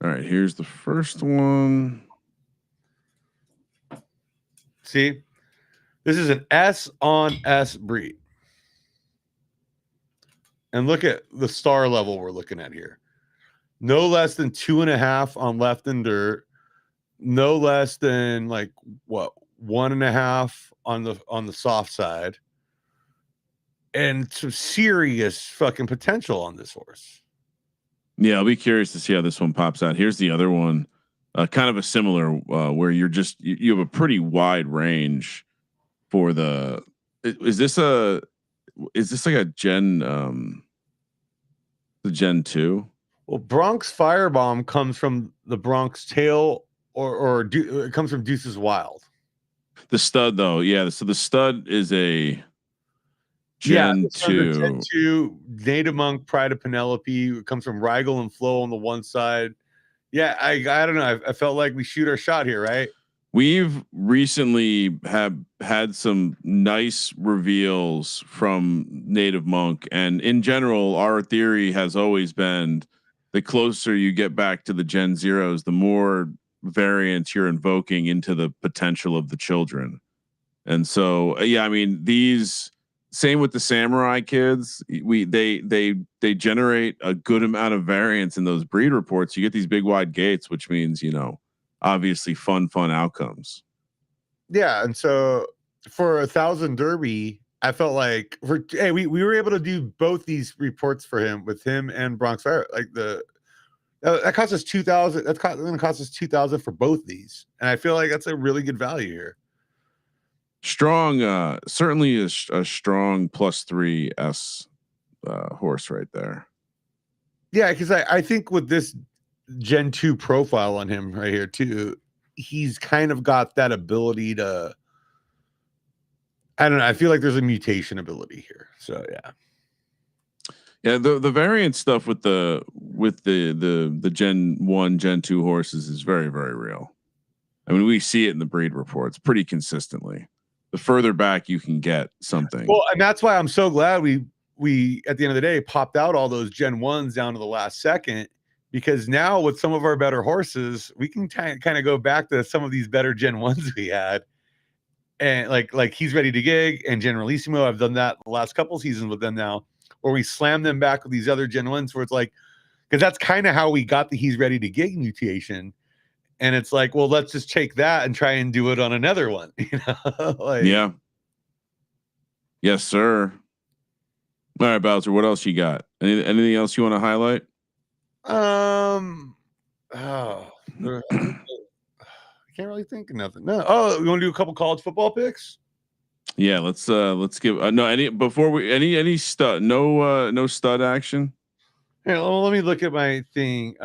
All right, here's the first one. See, this is an S on S breed. And look at the star level we're looking at here. No less than 2.5 on left and dirt. No less than like what, 1.5 on the soft side. And some serious fucking potential on this horse. Yeah, I'll be curious to see how this one pops out. Here's the other one, kind of a similar, where you're just you have a pretty wide range for the. Is this like a Gen, the Gen 2? Well, Bronx Firebomb comes from the Bronx Tail, or it comes from Deuce's Wild. The stud, though, yeah. So the stud is a Gen 2. Gen 2, Native Monk, Pride of Penelope. It comes from Rigel and Flow on the one side. Yeah, I don't know. I felt like we shoot our shot here, right? We've recently had some nice reveals from Native Monk, and in general, our theory has always been the closer you get back to the Gen Zeros, the more variants you're invoking into the potential of the children. And so, yeah, I mean, these. Same with the Samurai kids. They generate a good amount of variance in those breed reports. You get these big wide gates, which means, obviously fun outcomes. Yeah. And so for 1,000 Derby, I felt like we were able to do both these reports for him with him and Bronx Fire. Like that cost us 2,000. That's going to cost us 2,000 for both these. And I feel like that's a really good value here. Strong, certainly is a strong +3 S horse right there. Yeah, because I think with this Gen 2 profile on him right here too, he's kind of got that ability to. I don't know. I feel like there's a mutation ability here. So yeah. The variant stuff with the Gen 1, Gen 2 horses is very, very real. I mean, we see it in the breed reports pretty consistently. The further back you can get something. Well, and that's why I'm so glad we at the end of the day popped out all those Gen 1s down to the last second, because now with some of our better horses, we can kind of go back to some of these better Gen 1s we had. And like He's Ready to Gig and Generalissimo, I've done that the last couple seasons with them now, where we slam them back with these other Gen 1s where it's like, because that's kind of how we got the He's Ready to Gig mutation. And it's like, well, let's just take that and try and do it on another one. Yeah. Yes, sir. All right, Bowser, what else you got? Anything else you want to highlight? I can't really think of nothing. No. Oh, you want to do a couple college football picks? Yeah, let's give any stud, no stud action. Here, well, let me look at my thing.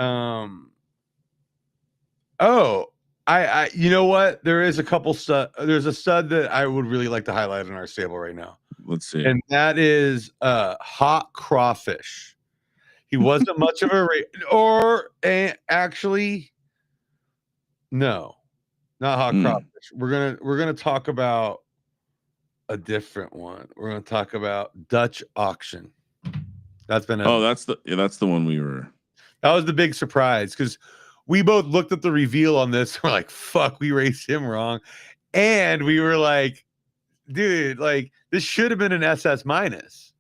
I you know what? There is a couple stud. There's a stud that I would really like to highlight in our stable right now. Let's see. And that is Hot Crawfish. He wasn't much of a actually no, not Hot Crawfish. We're gonna talk about a different one. We're gonna talk about Dutch Auction. That's been that's the one we were. That was the big surprise, because we both looked at the reveal on this. We're like, fuck, we raced him wrong. And we were like, dude, like this should have been an SS minus.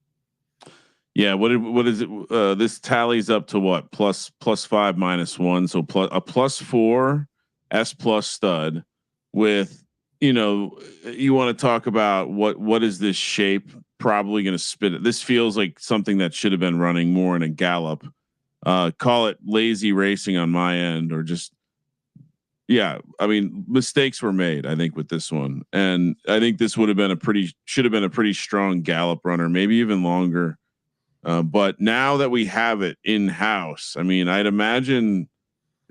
Yeah, what is it? This tallies up to what? Plus +5 -1, so a +4 S plus stud with, you know, you want to talk about what is this shape probably going to spit it. This feels like something that should have been running more in a gallop. Call it lazy racing on my end, or just, yeah, I mean, mistakes were made, I think, with this one. And I think this should have been a pretty strong gallop runner, maybe even longer. But now that we have it in house, I mean, I'd imagine,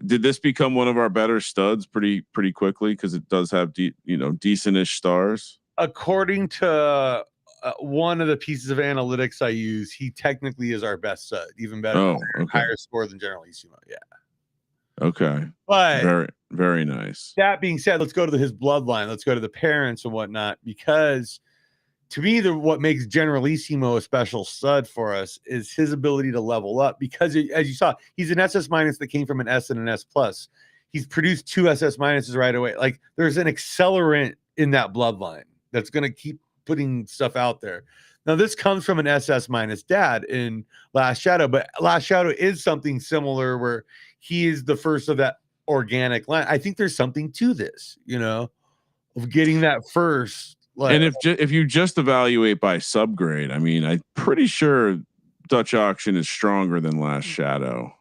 did this become one of our better studs pretty quickly? Cause it does have decentish stars. According to one of the pieces of analytics I use, he technically is our best stud, even better, higher score than Generalissimo. Yeah. Okay. But very, very nice. That being said, let's go to his bloodline. Let's go to the parents and whatnot, because to me, what makes Generalissimo a special stud for us is his ability to level up. Because as you saw, he's an SS minus that came from an S and an S plus. He's produced 2 SS minuses right away. Like there's an accelerant in that bloodline that's going to keep putting stuff out there. Now this comes from an SS minus dad in Last Shadow, but Last Shadow is something similar where he is the first of that organic line. I think there's something to this, of getting that first. And if you just evaluate by subgrade, I mean, I'm pretty sure Dutch Auction is stronger than Last Shadow.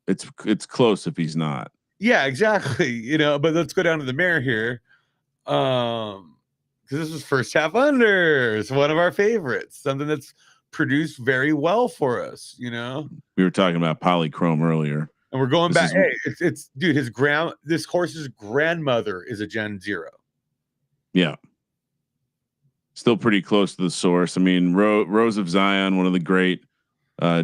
It's close if he's not. Yeah, exactly. But let's go down to the mirror here. Because this was first half unders, one of our favorites, something that's produced very well for us. We were talking about polychrome earlier, and we're going back. It's dude, this horse's grandmother is a Gen 0. Yeah. Still pretty close to the source. I mean, Rose of Zion, one of the great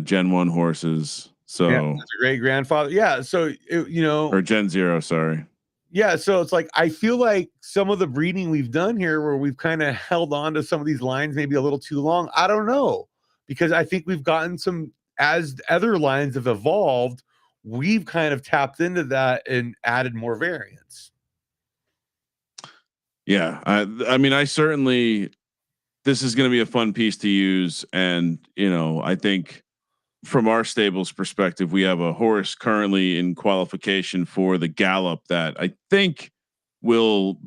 Gen 1 horses. So yeah, that's a great grandfather. Yeah. So, or Gen 0, sorry. Yeah. So it's like, I feel like some of the breeding we've done here where we've kind of held on to some of these lines maybe a little too long. I don't know, because I think we've gotten as other lines have evolved, we've kind of tapped into that and added more variants. Yeah. I mean, this is going to be a fun piece to use. And, I think from our stable's perspective, we have a horse currently in qualification for the gallop that I think will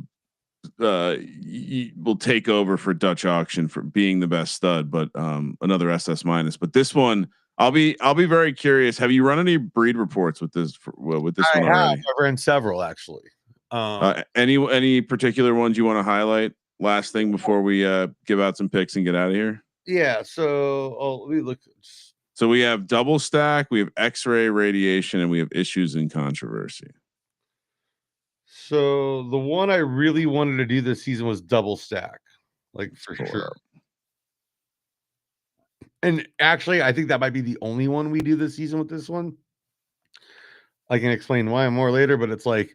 take over for Dutch Auction for being the best stud, but another SS minus. But this one, I'll be very curious. Have you run any breed reports with this one already? I've run several actually. Any particular ones you want to highlight? Last thing before we give out some picks and get out of here. Yeah. So let me look. So we have double stack, we have X-ray radiation, and we have issues in controversy. So the one I really wanted to do this season was double stack, like for sure. And actually, I think that might be the only one we do this season with this one. I can explain why more later, but it's like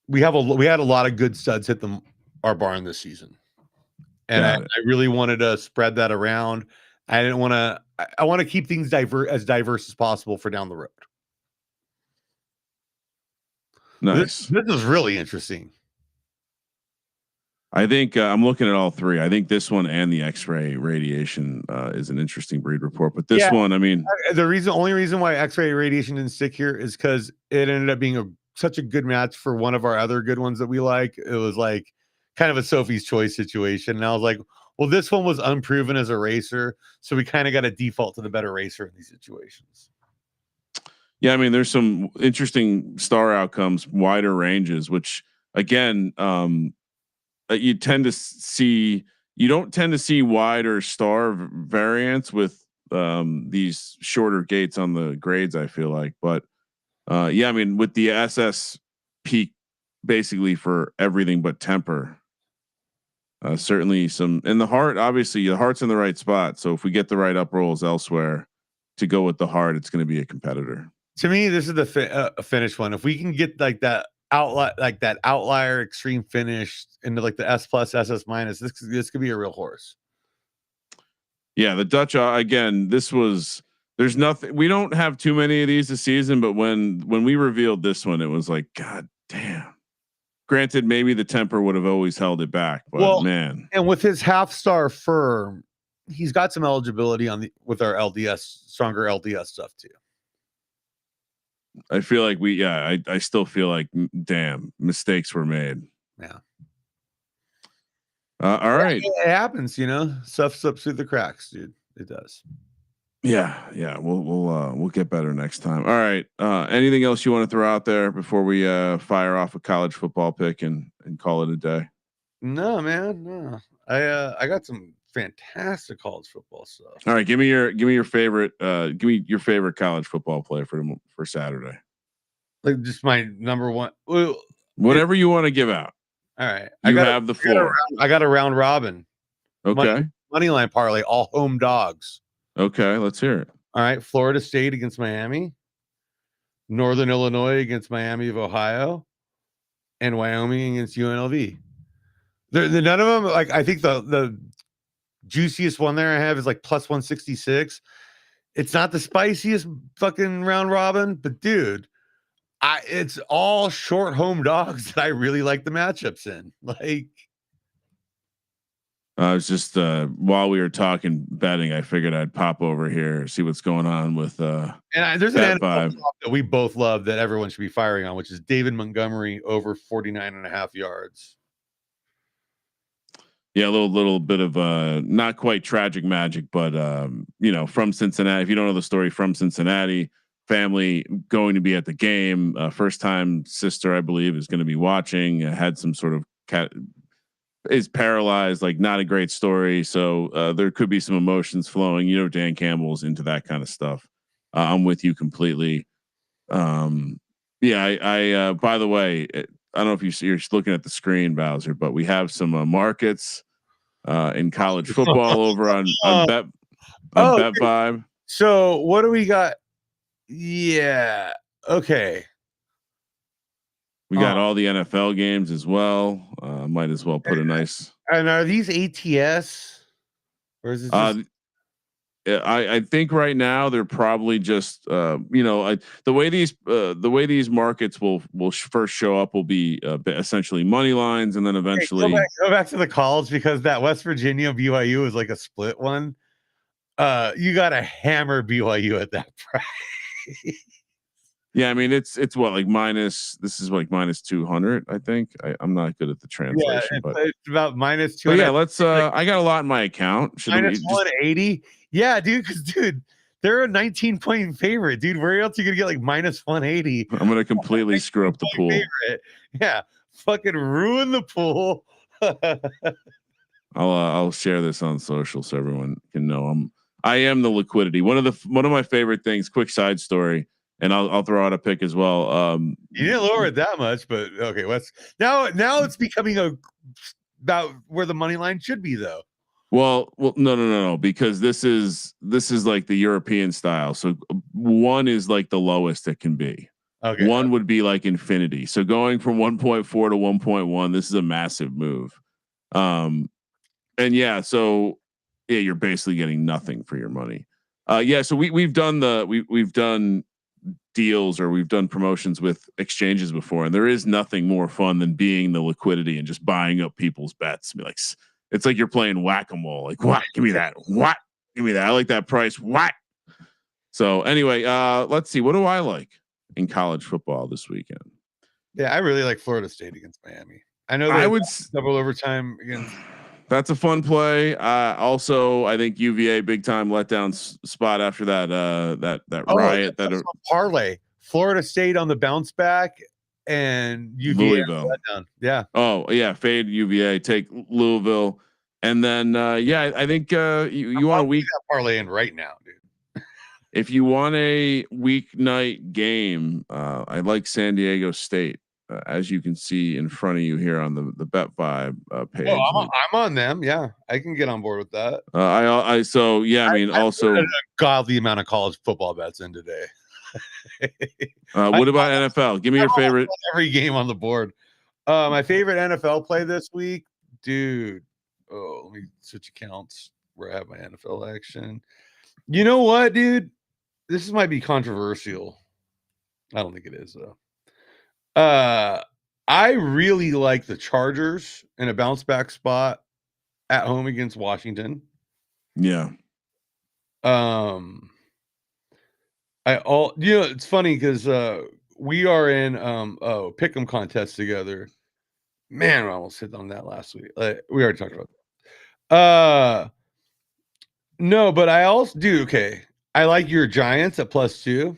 we had a lot of good studs hit our barn this season, and I really wanted to spread that around. I didn't want to. I want to keep things as diverse as possible for down the road. Nice. This is really interesting. I think I'm looking at all three. I think this one and the X-ray radiation is an interesting breed report. But this one, I mean, only reason why X-ray radiation didn't stick here is because it ended up being such a good match for one of our other good ones that we like. It was like kind of a Sophie's choice situation, and I was like, well, this one was unproven as a racer, so we kind of got to default to the better racer in these situations. Yeah, I mean, there's some interesting star outcomes, wider ranges, which again, you don't tend to see wider star variants with these shorter gates on the grades, I feel like. But yeah, I mean, with the SS peak basically for everything but temper, certainly some in the heart. Obviously, the heart's in the right spot. So if we get the right up rolls elsewhere to go with the heart, it's going to be a competitor. To me, this is the finish one. If we can get like that outlier extreme finish into like the S plus SS minus, this could be a real horse. Yeah, the Dutch again. There's nothing. We don't have too many of these this season, but when we revealed this one, it was like, God damn. Granted, maybe the temper would have always held it back, but man. And with his half-star firm, he's got some eligibility with our LDS, stronger LDS stuff too. I feel like I still feel like, damn, mistakes were made. Yeah. All right. It happens, stuff slips through the cracks, dude. It does. Yeah. We'll get better next time. All right. Anything else you want to throw out there before we fire off a college football pick and call it a day? No, man. No. I got some fantastic college football stuff. All right, give me your favorite college football player for Saturday. Like just my number one. Whatever you want to give out. All right. You have the floor. I got a round robin. Okay. Money line parlay, all home dogs. Okay, let's hear it. All right. Florida State against Miami. Northern Illinois against Miami of Ohio. And Wyoming against UNLV. They're none of them, like, I think the juiciest one there I have is like plus 166. It's not the spiciest fucking round robin, but dude, it's all short home dogs that I really like the matchups in. Like, I was just while we were talking betting, I figured I'd pop over here, see what's going on with and there's an NFL that we both love that everyone should be firing on, which is David Montgomery over 49.5 yards. Yeah, a little bit of not quite tragic magic, but from Cincinnati. If you don't know the story, from Cincinnati, family going to be at the game. First time sister, I believe, is going to be watching. Had some sort of is paralyzed. Like, not a great story. So there could be some emotions flowing. Dan Campbell's into that kind of stuff. I'm with you completely. I by the way, I don't know if you're looking at the screen, Bowser, but we have some markets in college football over on Bet Vibe. So what do we got? Yeah. Okay. We got all the NFL games as well. Might as well put a nice. And are these ATS or is it just I think right now they're probably just the way these markets will first show up will be essentially money lines, and then eventually go back to the college, because that West Virginia BYU is like a split one. You got to hammer BYU at that price. Yeah, I mean it's what, like minus. This is like minus 200. I think I'm not good at the translation, but it's about minus 200. Yeah, let's. I got a lot in my account. Should minus 180. Yeah, dude, because they're a 19-point favorite, dude. Where else are you gonna get like minus 180? I'm gonna completely screw up the pool. Favorite. Yeah, fucking ruin the pool. I'll share this on social so everyone can know I am the liquidity. One of my favorite things. Quick side story. And I'll throw out a pick as well. You didn't lower it that much, but okay. Now it's becoming about where the money line should be, though. Well, no, because this is like the European style. So one is like the lowest it can be. Okay. One would be like infinity. So going from 1.4 to 1.1, this is a massive move. And you're basically getting nothing for your money. So we've done deals, or we've done promotions with exchanges before, and there is nothing more fun than being the liquidity and just buying up people's bets. It's like you're playing whack-a-mole. Like, what? Give me that. What? Give me that. I like that price. What? So anyway, let's see. What do I like in college football this weekend? Yeah, I really like Florida State against Miami. I know I would double overtime against. That's a fun play. Also, I think UVA big time letdown spot after that riot. That parlay. Florida State on the bounce back, and UVA Louisville letdown. Yeah. Oh yeah, fade UVA, take Louisville, and then I think you want a week parlay in right now, dude. If you want a weeknight game, I like San Diego State. As you can see in front of you here on the Bet Vibe page. Oh, I'm on them. Yeah, I can get on board with that. I also a godly amount of college football bets in today. What about NFL? Give me your favorite. Every game on the board. My favorite NFL play this week, dude. Oh, let me switch accounts where I have my NFL action. You know what, dude? This might be controversial. I don't think it is though. I really like the Chargers in a bounce back spot at home against Washington. Yeah. It's funny because we are in pick'em contest together. Man, I almost hit on that last week. We already talked about that. No, but I also do okay. I like your Giants at +2.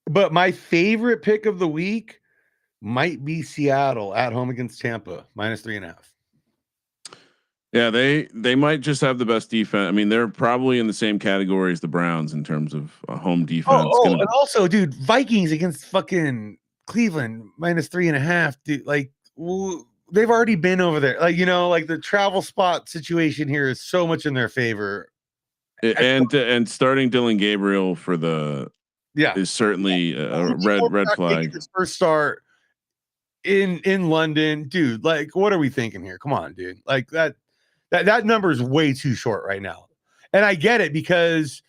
But my favorite pick of the week might be Seattle at home against Tampa, -3.5. Yeah, they might just have the best defense. I mean, they're probably in the same category as the Browns in terms of home defense. And also, dude, Vikings against fucking Cleveland -3.5. Dude, like they've already been over there. Like like the travel spot situation here is so much in their favor. And starting Dylan Gabriel for the is certainly a red flag. His first start in London, dude. Like, what are we thinking here? Come on, dude. Like that number is way too short right now. And I get it because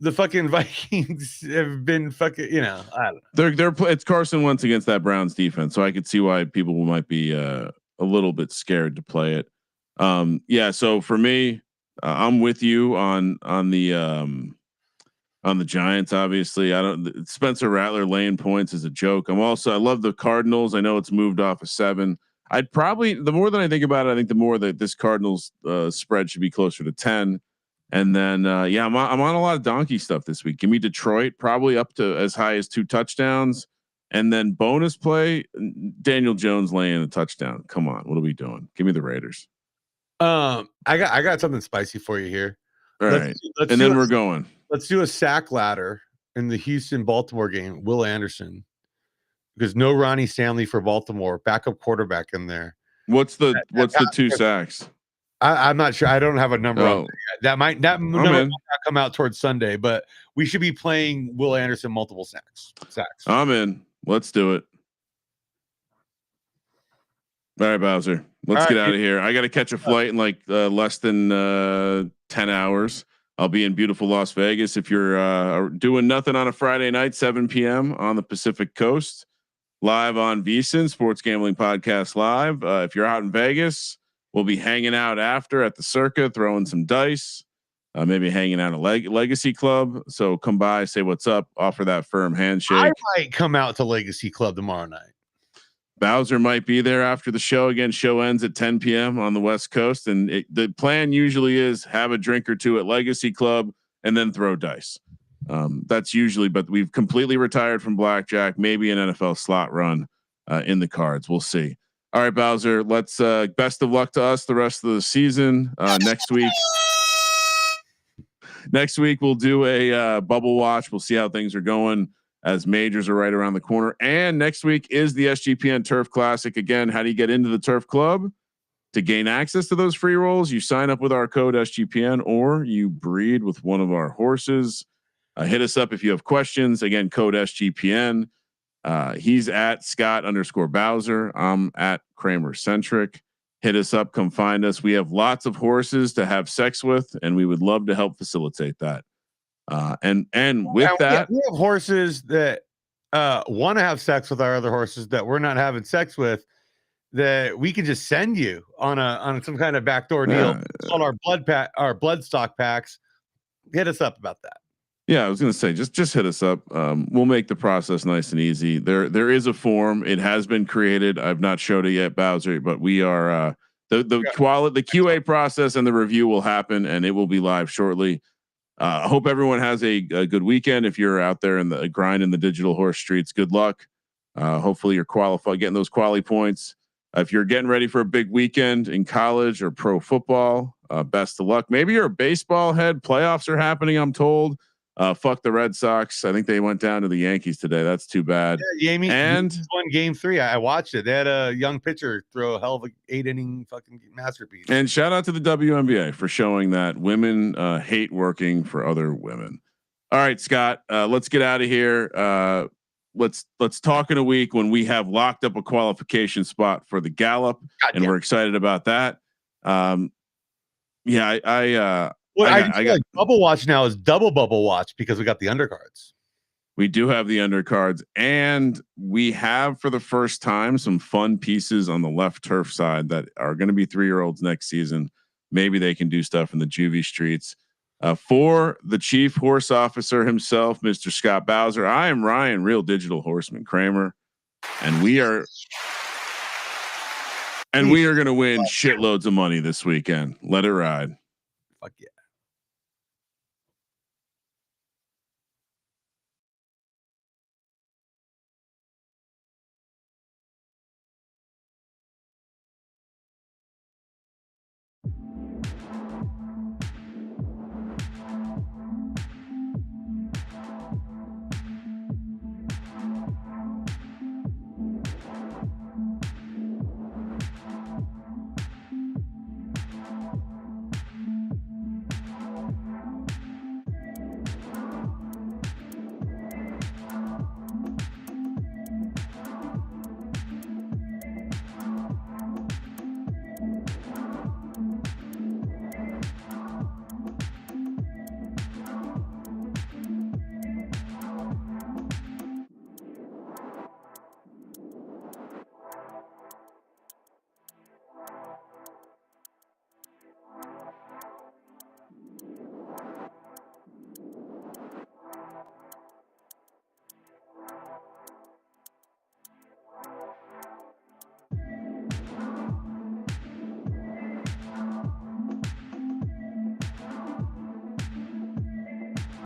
the fucking Vikings have been fucking, I don't know. It's Carson Wentz against that Browns defense, so I could see why people might be a little bit scared to play it. Yeah. So for me, I'm with you on the Giants. Obviously, I don't. Spencer Rattler laying points is a joke. I love the Cardinals. I know it's moved off of 7. I'd probably, the more that I think about it, I think the more that this Cardinals spread should be closer to 10. And then, I'm on a lot of donkey stuff this week. Give me Detroit, probably up to as high as 2 touchdowns. And then bonus play, Daniel Jones laying a touchdown. Come on, what are we doing? Give me the Raiders. I got something spicy for you here. All right. And then we're going. Let's do a sack ladder in the Houston-Baltimore game. Will Anderson, because no Ronnie Stanley for Baltimore, backup quarterback in there. What's the 2 sacks? I'm not sure. I don't have a number on that. That number might not come out towards Sunday, but we should be playing Will Anderson multiple sacks. I'm in. Let's do it. All right, Bowser. Let's get out of here. I got to catch a flight in like less than 10 hours. I'll be in beautiful Las Vegas. If you're doing nothing on a Friday night, 7 p.m. on the Pacific Coast, live on VSiN Sports Gambling Podcast Live. If you're out in Vegas, we'll be hanging out after at the Circa, throwing some dice, maybe hanging out at Legacy Club. So come by, say what's up, offer that firm handshake. I might come out to Legacy Club tomorrow night. Bowser might be there after the show. Again, show ends at 10 p.m. on the West Coast. And the plan usually is have a drink or two at Legacy Club and then throw dice. That's usually, but we've completely retired from blackjack, maybe an NFL slot run in the cards. We'll see. All right, Bowser, let's best of luck to us the rest of the season. Next week we'll do a bubble watch. We'll see how things are going as majors are right around the corner. And next week is the SGPN Turf Classic. Again, how do you get into the Turf Club? To gain access to those free rolls, you sign up with our code SGPN or you breed with one of our horses. Hit us up if you have questions. Again, code SGPN. He's at Scott_Bowser. I'm at Kramer Centric. Hit us up. Come find us. We have lots of horses to have sex with, and we would love to help facilitate that. And with that, we have horses that want to have sex with our other horses that we're not having sex with, that we can just send you on some kind of backdoor deal on our blood stock packs. Hit us up about that. Yeah, I was going to say, just hit us up. We'll make the process nice and easy. There is a form. It has been created. I've not showed it yet, Bowser, but we are the QA process and the review will happen and it will be live shortly. I hope everyone has a good weekend. If you're out there in the grind in the digital horse streets, good luck. Hopefully you're qualified, getting those quali points. If you're getting ready for a big weekend in college or pro football, best of luck. Maybe you're a baseball head. Playoffs are happening, I'm told. Fuck the Red Sox. I think they went down to the Yankees today. That's too bad. Yeah, and won game 3. I watched it. They had a young pitcher throw a hell of a 8-inning fucking masterpiece. And shout out to the WNBA for showing that women hate working for other women. All right, Scott, let's get out of here. Let's talk in a week when we have locked up a qualification spot for the Gallup, we're excited about that. I got bubble watch now is double bubble watch because we got the undercards. We do have the undercards, and we have for the first time some fun pieces on the left turf side that are going to be 3-year-olds next season. Maybe they can do stuff in the juvie streets. For the chief horse officer himself, Mr. Scott Bowser, I am Ryan, Real Digital Horseman Kramer, and we are going to win shitloads of money this weekend. Let it ride. Fuck yeah.